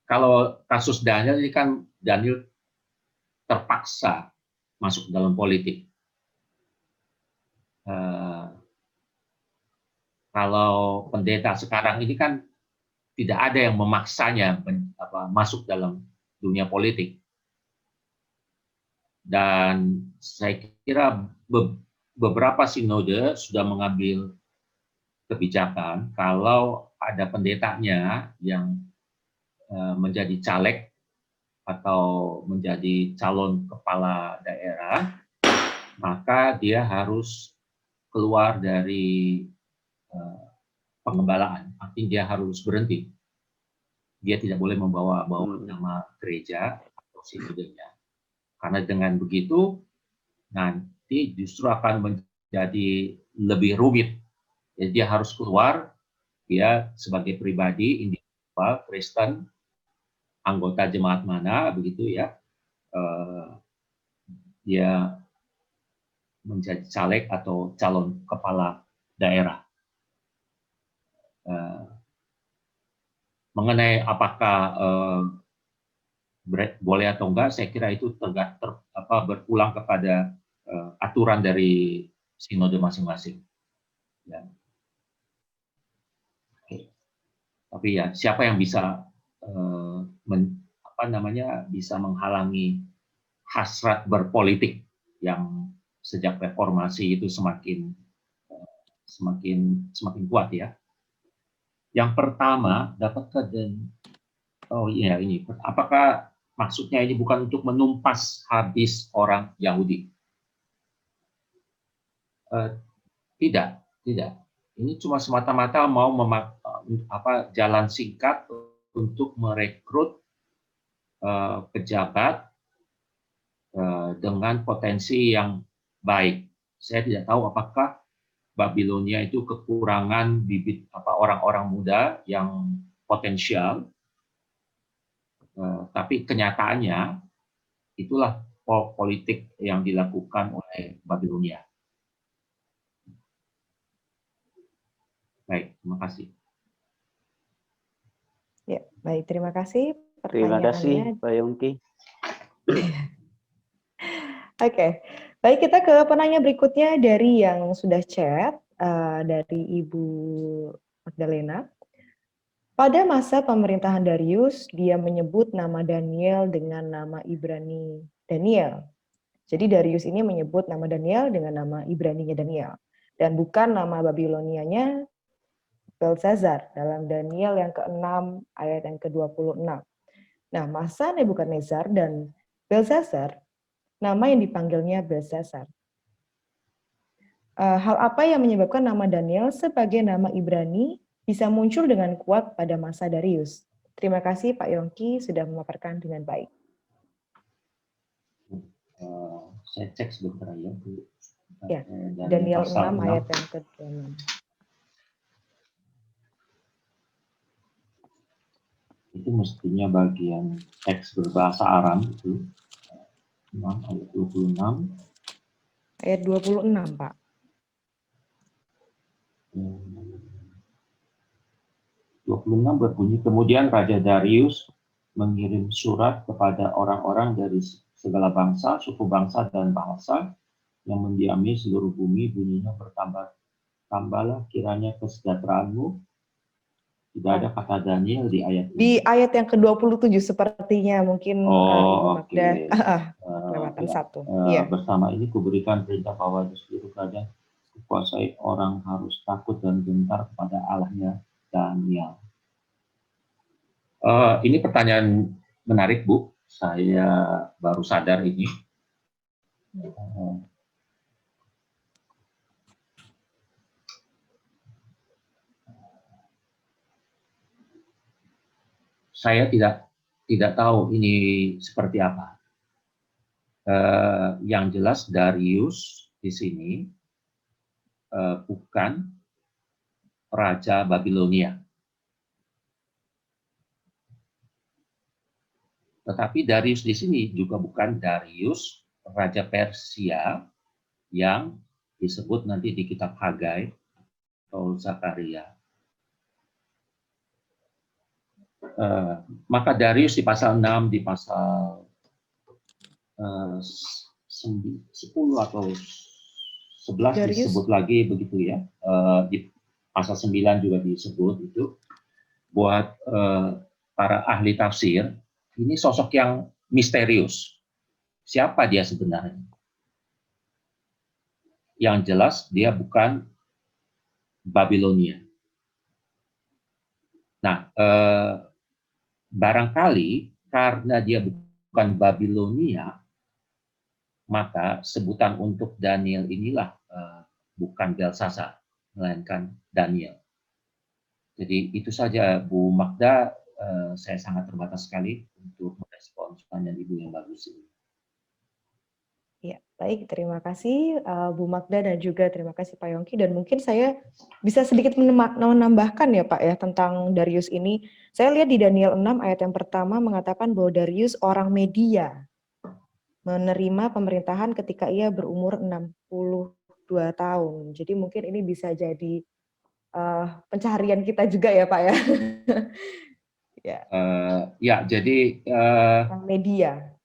S2: Kalau kasus Daniel ini kan Daniel terpaksa masuk dalam politik. Kalau pendeta sekarang ini kan tidak ada yang memaksanya masuk dalam dunia politik. Dan saya kira beberapa sinode sudah mengambil kebijakan kalau ada pendetanya yang menjadi caleg atau menjadi calon kepala daerah, maka dia harus keluar dari pengembalaan, artinya dia harus berhenti. Dia tidak boleh membawa nama gereja atau sinodenya. Karena dengan begitu nanti justru akan menjadi lebih rumit. Jadi dia harus keluar, dia sebagai pribadi, individual, Kristen, anggota jemaat mana, begitu ya, dia menjadi caleg atau calon kepala daerah. Mengenai apakah boleh atau enggak, saya kira itu berpulang kepada aturan dari sinode masing-masing. Ya. Oke. Tapi ya siapa yang bisa bisa menghalangi hasrat berpolitik yang sejak reformasi itu semakin kuat ya. Yang pertama, dapatkah apakah maksudnya ini bukan untuk menumpas habis orang Yahudi? Tidak. Ini cuma semata-mata mau jalan singkat untuk merekrut pejabat dengan potensi yang baik. Saya tidak tahu apakah Babilonia itu kekurangan bibit orang-orang muda yang potensial, tapi kenyataannya itulah politik yang dilakukan oleh Babilonia. Baik, terima kasih.
S1: Ya, baik, terima kasih.
S8: Terima kasih, Pak Yongki.
S1: Oke, baik, kita ke penanya berikutnya dari yang sudah chat, dari Ibu Magdalena. Pada masa pemerintahan Darius, dia menyebut nama Daniel dengan nama Ibrani Daniel. Jadi Darius ini menyebut nama Daniel dengan nama Ibraninya Daniel, dan bukan nama Babilonianya Belsazar dalam Daniel yang ke-6 ayat yang ke-26. Nah, masa Nebukadnezar dan Belsazar, nama yang dipanggilnya Belsazar. Hal apa yang menyebabkan nama Daniel sebagai nama Ibrani bisa muncul dengan kuat pada masa Darius? Terima kasih Pak Yongki sudah memaparkan dengan baik.
S2: Saya cek sebentar ya.
S1: Ya, Daniel 6 ayat yang ke-26.
S2: Itu mestinya bagian teks berbahasa Aram itu 6 ayat 26.
S1: Ayat 26, Pak.
S2: 26 berbunyi, kemudian Raja Darius mengirim surat kepada orang-orang dari segala bangsa, suku bangsa, dan bahasa yang mendiami seluruh bumi, bunyinya bertambah-tambahlah kiranya kesejahteraanmu. Tidak ada kata Daniel di ayat ini.
S1: Di ayat yang ke-27 sepertinya mungkin Magda kelewatan satu.
S2: Bersama ini kuberikan perintah bahwa di seluruh kerajaan kuasai orang harus takut dan gentar kepada Allahnya Daniel. Ini pertanyaan menarik, Bu. Saya baru sadar ini. Saya tidak tahu ini seperti apa. Yang jelas Darius di sini bukan Raja Babilonia. Tetapi Darius di sini juga bukan Darius Raja Persia yang disebut nanti di kitab Hagai atau Zakaria. Maka Darius di pasal 6, di pasal 10 atau 11 Darius disebut lagi begitu ya. Di pasal 9 juga disebut itu. Buat para ahli tafsir, ini sosok yang misterius. Siapa dia sebenarnya? Yang jelas dia bukan Babilonia. Nah, barangkali karena dia bukan Babilonia, maka sebutan untuk Daniel inilah bukan Belsasar, melainkan Daniel. Jadi itu saja Bu Magda, saya sangat terbatas sekali untuk merespons pertanyaan Ibu yang bagus ini.
S1: Ya, baik. Terima kasih Bu Magda dan juga terima kasih Pak Yongki. Dan mungkin saya bisa sedikit menambahkan ya Pak ya tentang Darius ini. Saya lihat di Daniel 6 ayat yang pertama mengatakan bahwa Darius orang media menerima pemerintahan ketika ia berumur 62 tahun. Jadi mungkin ini bisa jadi pencaharian kita juga ya Pak ya. Ya,
S2: Ya, jadi
S1: orang media.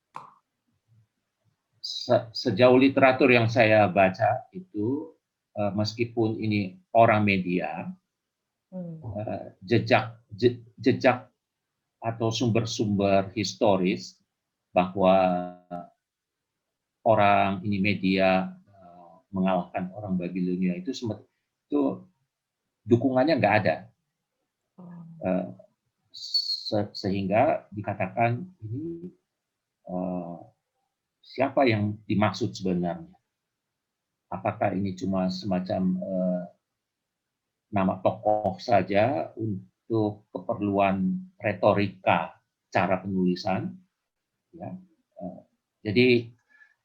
S2: sejauh literatur yang saya baca itu, meskipun ini orang media, jejak atau sumber-sumber historis bahwa orang ini media mengalahkan orang Babilonia itu dukungannya nggak ada, sehingga dikatakan ini siapa yang dimaksud sebenarnya? Apakah ini cuma semacam nama tokoh saja untuk keperluan retorika cara penulisan? Ya. Jadi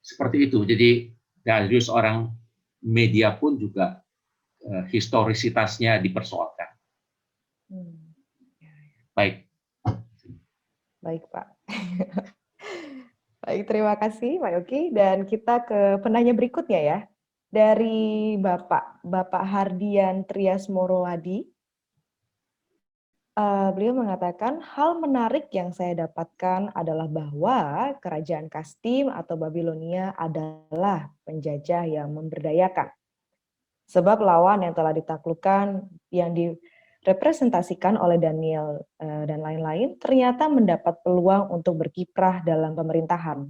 S2: seperti itu. Jadi Darius orang media pun juga historisitasnya dipersoalkan. Baik.
S1: Baik Pak. Baik, terima kasih Pak Yogi. Dan kita ke penanya berikutnya ya. Dari Bapak Hardian Trias Morowadi. Beliau mengatakan, hal menarik yang saya dapatkan adalah bahwa kerajaan Kastim atau Babilonia adalah penjajah yang memberdayakan. Sebab lawan yang telah ditaklukkan, yang direpresentasikan oleh Daniel dan lain-lain, ternyata mendapat peluang untuk berkiprah dalam pemerintahan.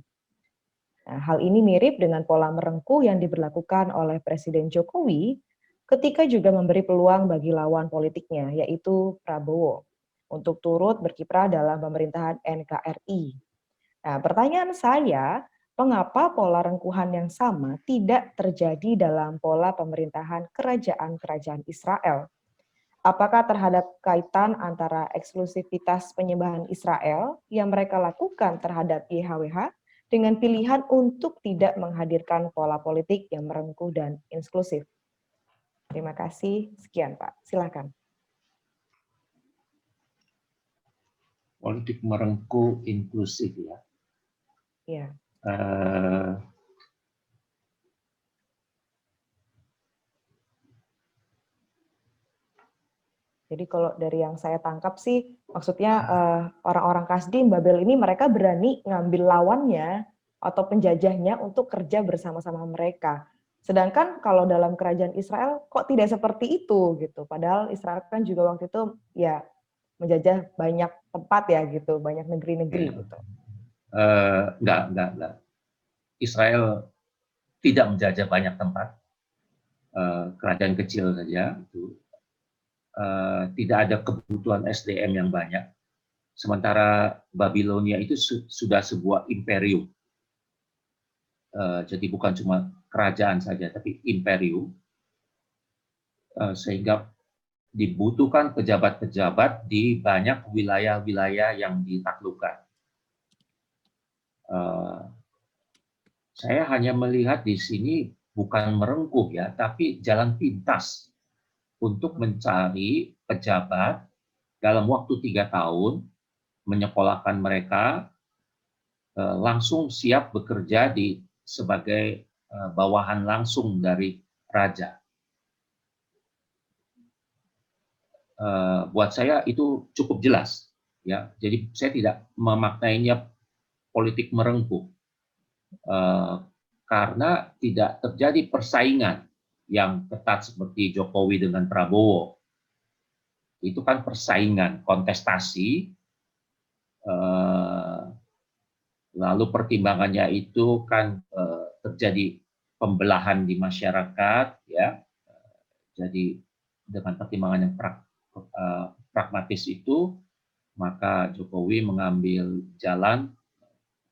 S1: Nah, hal ini mirip dengan pola merengkuh yang diberlakukan oleh Presiden Jokowi ketika juga memberi peluang bagi lawan politiknya, yaitu Prabowo, untuk turut berkiprah dalam pemerintahan NKRI. Nah, pertanyaan saya, mengapa pola rengkuhan yang sama tidak terjadi dalam pola pemerintahan kerajaan-kerajaan Israel? Apakah terhadap kaitan antara eksklusivitas penyembahan Israel yang mereka lakukan terhadap YHWH dengan pilihan untuk tidak menghadirkan pola politik yang merengkuh dan inklusif? Terima kasih. Sekian, Pak. Silakan.
S2: Politik merengkuh inklusif ya.
S1: Iya. Jadi kalau dari yang saya tangkap sih, maksudnya orang-orang Kasdim, Babel ini mereka berani ngambil lawannya atau penjajahnya untuk kerja bersama-sama mereka. Sedangkan kalau dalam kerajaan Israel kok tidak seperti itu gitu. Padahal Israel kan juga waktu itu ya menjajah banyak tempat ya gitu, banyak negeri-negeri gitu.
S2: Enggak. Israel tidak menjajah banyak tempat. Kerajaan kecil saja itu. Tidak ada kebutuhan SDM yang banyak. Sementara Babilonia itu sudah sebuah imperium. Jadi bukan cuma kerajaan saja, tapi imperium. Sehingga dibutuhkan pejabat-pejabat di banyak wilayah-wilayah yang ditaklukkan. Saya hanya melihat di sini bukan merengkuh ya, tapi jalan pintas untuk mencari pejabat dalam waktu 3 tahun, menyekolahkan mereka, langsung siap bekerja sebagai bawahan langsung dari raja. Buat saya itu cukup jelas, ya. Jadi saya tidak memaknainya politik merengkuh, karena tidak terjadi persaingan yang ketat seperti Jokowi dengan Prabowo. Itu kan persaingan, kontestasi, lalu pertimbangannya itu kan terjadi pembelahan di masyarakat, ya. Jadi dengan pertimbangan yang pragmatis itu, maka Jokowi mengambil jalan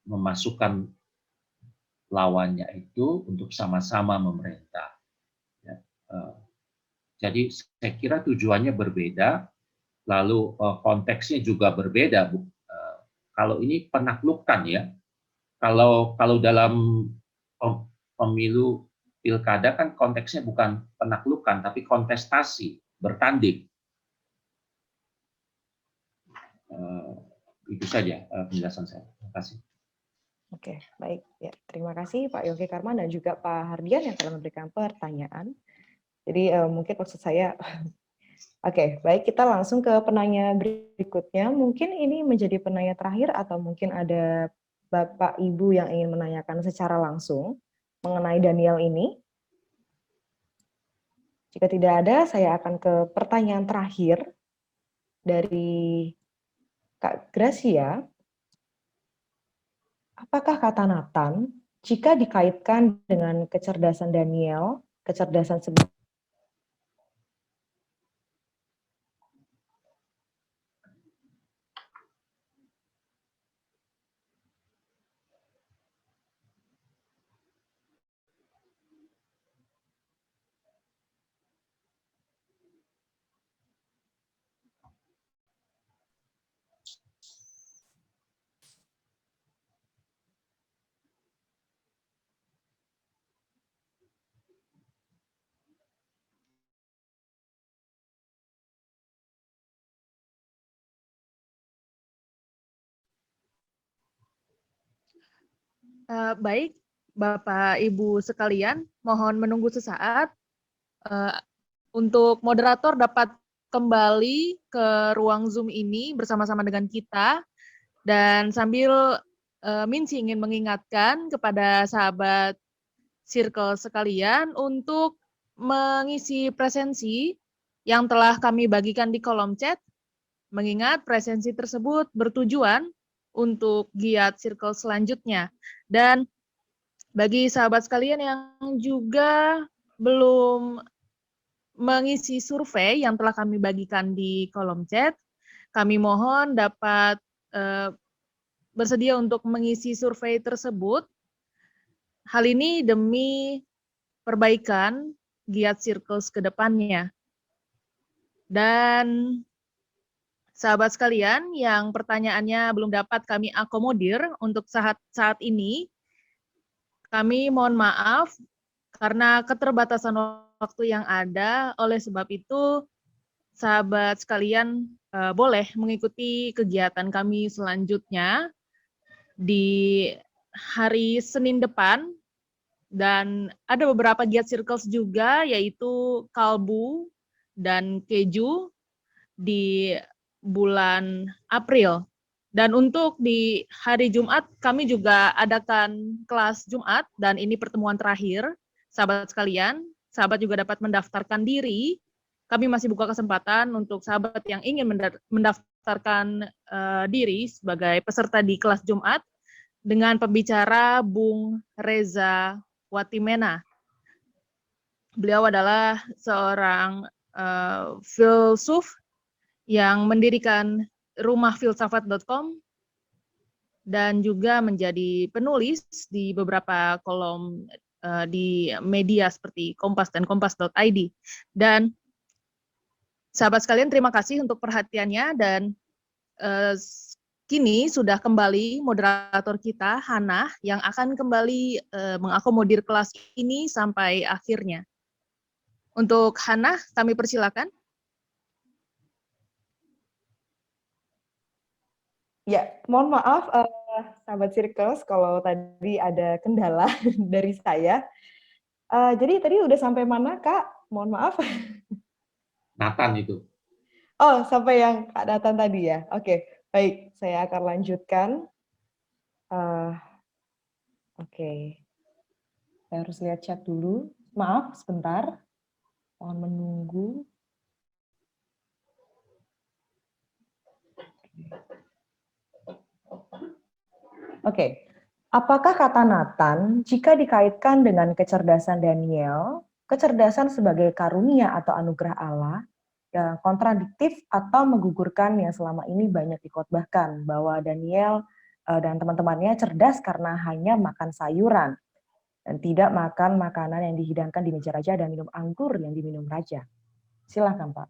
S2: memasukkan lawannya itu untuk sama-sama memerintah. Ya. Jadi saya kira tujuannya berbeda, lalu konteksnya juga berbeda. Kalau ini penaklukan ya, kalau dalam pemilu pilkada kan konteksnya bukan penaklukan, tapi kontestasi, bertanding. Itu saja penjelasan saya. Terima kasih.
S1: Oke, baik. Ya, terima kasih Pak Yongki Karman dan juga Pak Hardian yang telah memberikan pertanyaan. Jadi mungkin maksud saya, oke, baik, kita langsung ke penanya berikutnya. Mungkin ini menjadi penanya terakhir atau mungkin ada Bapak Ibu yang ingin menanyakan secara langsung mengenai Daniel ini. Jika tidak ada, saya akan ke pertanyaan terakhir dari Kak Gracia. Apakah kata Nathan, jika dikaitkan dengan kecerdasan Daniel, kecerdasan
S9: Baik, Bapak Ibu sekalian, mohon menunggu sesaat untuk moderator dapat kembali ke ruang Zoom ini bersama-sama dengan kita. Dan sambil Minci ingin mengingatkan kepada sahabat Circle sekalian untuk mengisi presensi yang telah kami bagikan di kolom chat, mengingat presensi tersebut bertujuan untuk giat Circle selanjutnya. Dan bagi sahabat sekalian yang juga belum mengisi survei yang telah kami bagikan di kolom chat, kami mohon dapat bersedia untuk mengisi survei tersebut. Hal ini demi perbaikan giat Circles ke depannya. Dan sahabat sekalian yang pertanyaannya belum dapat kami akomodir untuk saat ini, kami mohon maaf karena keterbatasan waktu yang ada. Oleh sebab itu, sahabat sekalian boleh mengikuti kegiatan kami selanjutnya di hari Senin depan. Dan ada beberapa giat Circles juga, yaitu kalbu dan keju di bulan April. Dan untuk di hari Jumat, kami juga adakan kelas Jumat, dan ini pertemuan terakhir, sahabat sekalian. Sahabat juga dapat mendaftarkan diri. Kami masih buka kesempatan untuk sahabat yang ingin mendaftarkan diri sebagai peserta di kelas Jumat dengan pembicara Bung Reza Watimena. Beliau adalah seorang filsuf yang mendirikan rumahfilsafat.com dan juga menjadi penulis di beberapa kolom di media seperti Kompas dan kompas.id. Dan sahabat sekalian, terima kasih untuk perhatiannya, dan kini sudah kembali moderator kita, Hana, yang akan kembali mengakomodir kelas ini sampai akhirnya. Untuk Hana, kami persilakan.
S1: Ya, mohon maaf sahabat Circles kalau tadi ada kendala dari saya. Jadi tadi udah sampai mana, Kak? Mohon maaf.
S2: Nathan itu.
S1: Oh, sampai yang Kak Nathan tadi ya. Oke, baik. Saya akan lanjutkan. Oke. Saya harus lihat chat dulu. Maaf, sebentar. Mohon menunggu. Oke. Apakah kata Nathan, jika dikaitkan dengan kecerdasan Daniel, kecerdasan sebagai karunia atau anugerah Allah, ya, kontradiktif atau menggugurkan yang selama ini banyak dikhotbahkan, bahwa Daniel dan teman-temannya cerdas karena hanya makan sayuran dan tidak makan makanan yang dihidangkan di meja raja dan minum anggur yang diminum raja. Silakan, Pak.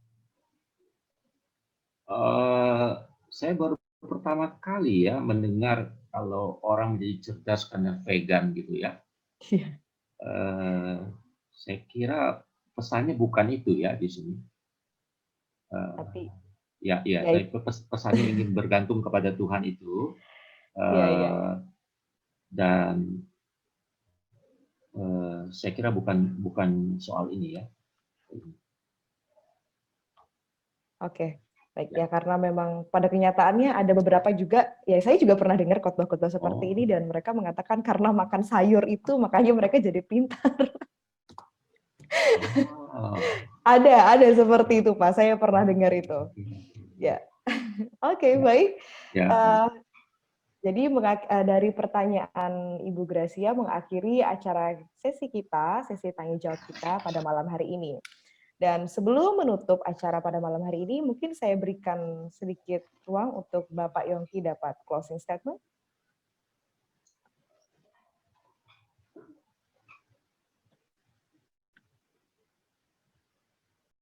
S2: Saya baru pertama kali ya mendengar kalau orang menjadi cerdas karena vegan gitu ya.
S1: Iya.
S2: Saya kira pesannya bukan itu ya di sini.
S1: Tapi
S2: Ya, tapi pesannya ingin bergantung kepada Tuhan itu. Dan saya kira bukan soal ini ya.
S1: Oke, baik ya, karena memang pada kenyataannya ada beberapa juga, ya saya juga pernah dengar khotbah-khotbah seperti ini, dan mereka mengatakan karena makan sayur itu makanya mereka jadi pintar. Ada seperti itu, Pak. Saya pernah dengar itu. Ya, oke, baik. Jadi dari pertanyaan Ibu Gracia mengakhiri acara sesi kita, sesi tanya jawab kita pada malam hari ini. Dan sebelum menutup acara pada malam hari ini, mungkin saya berikan sedikit ruang untuk Bapak Yongki dapat closing statement.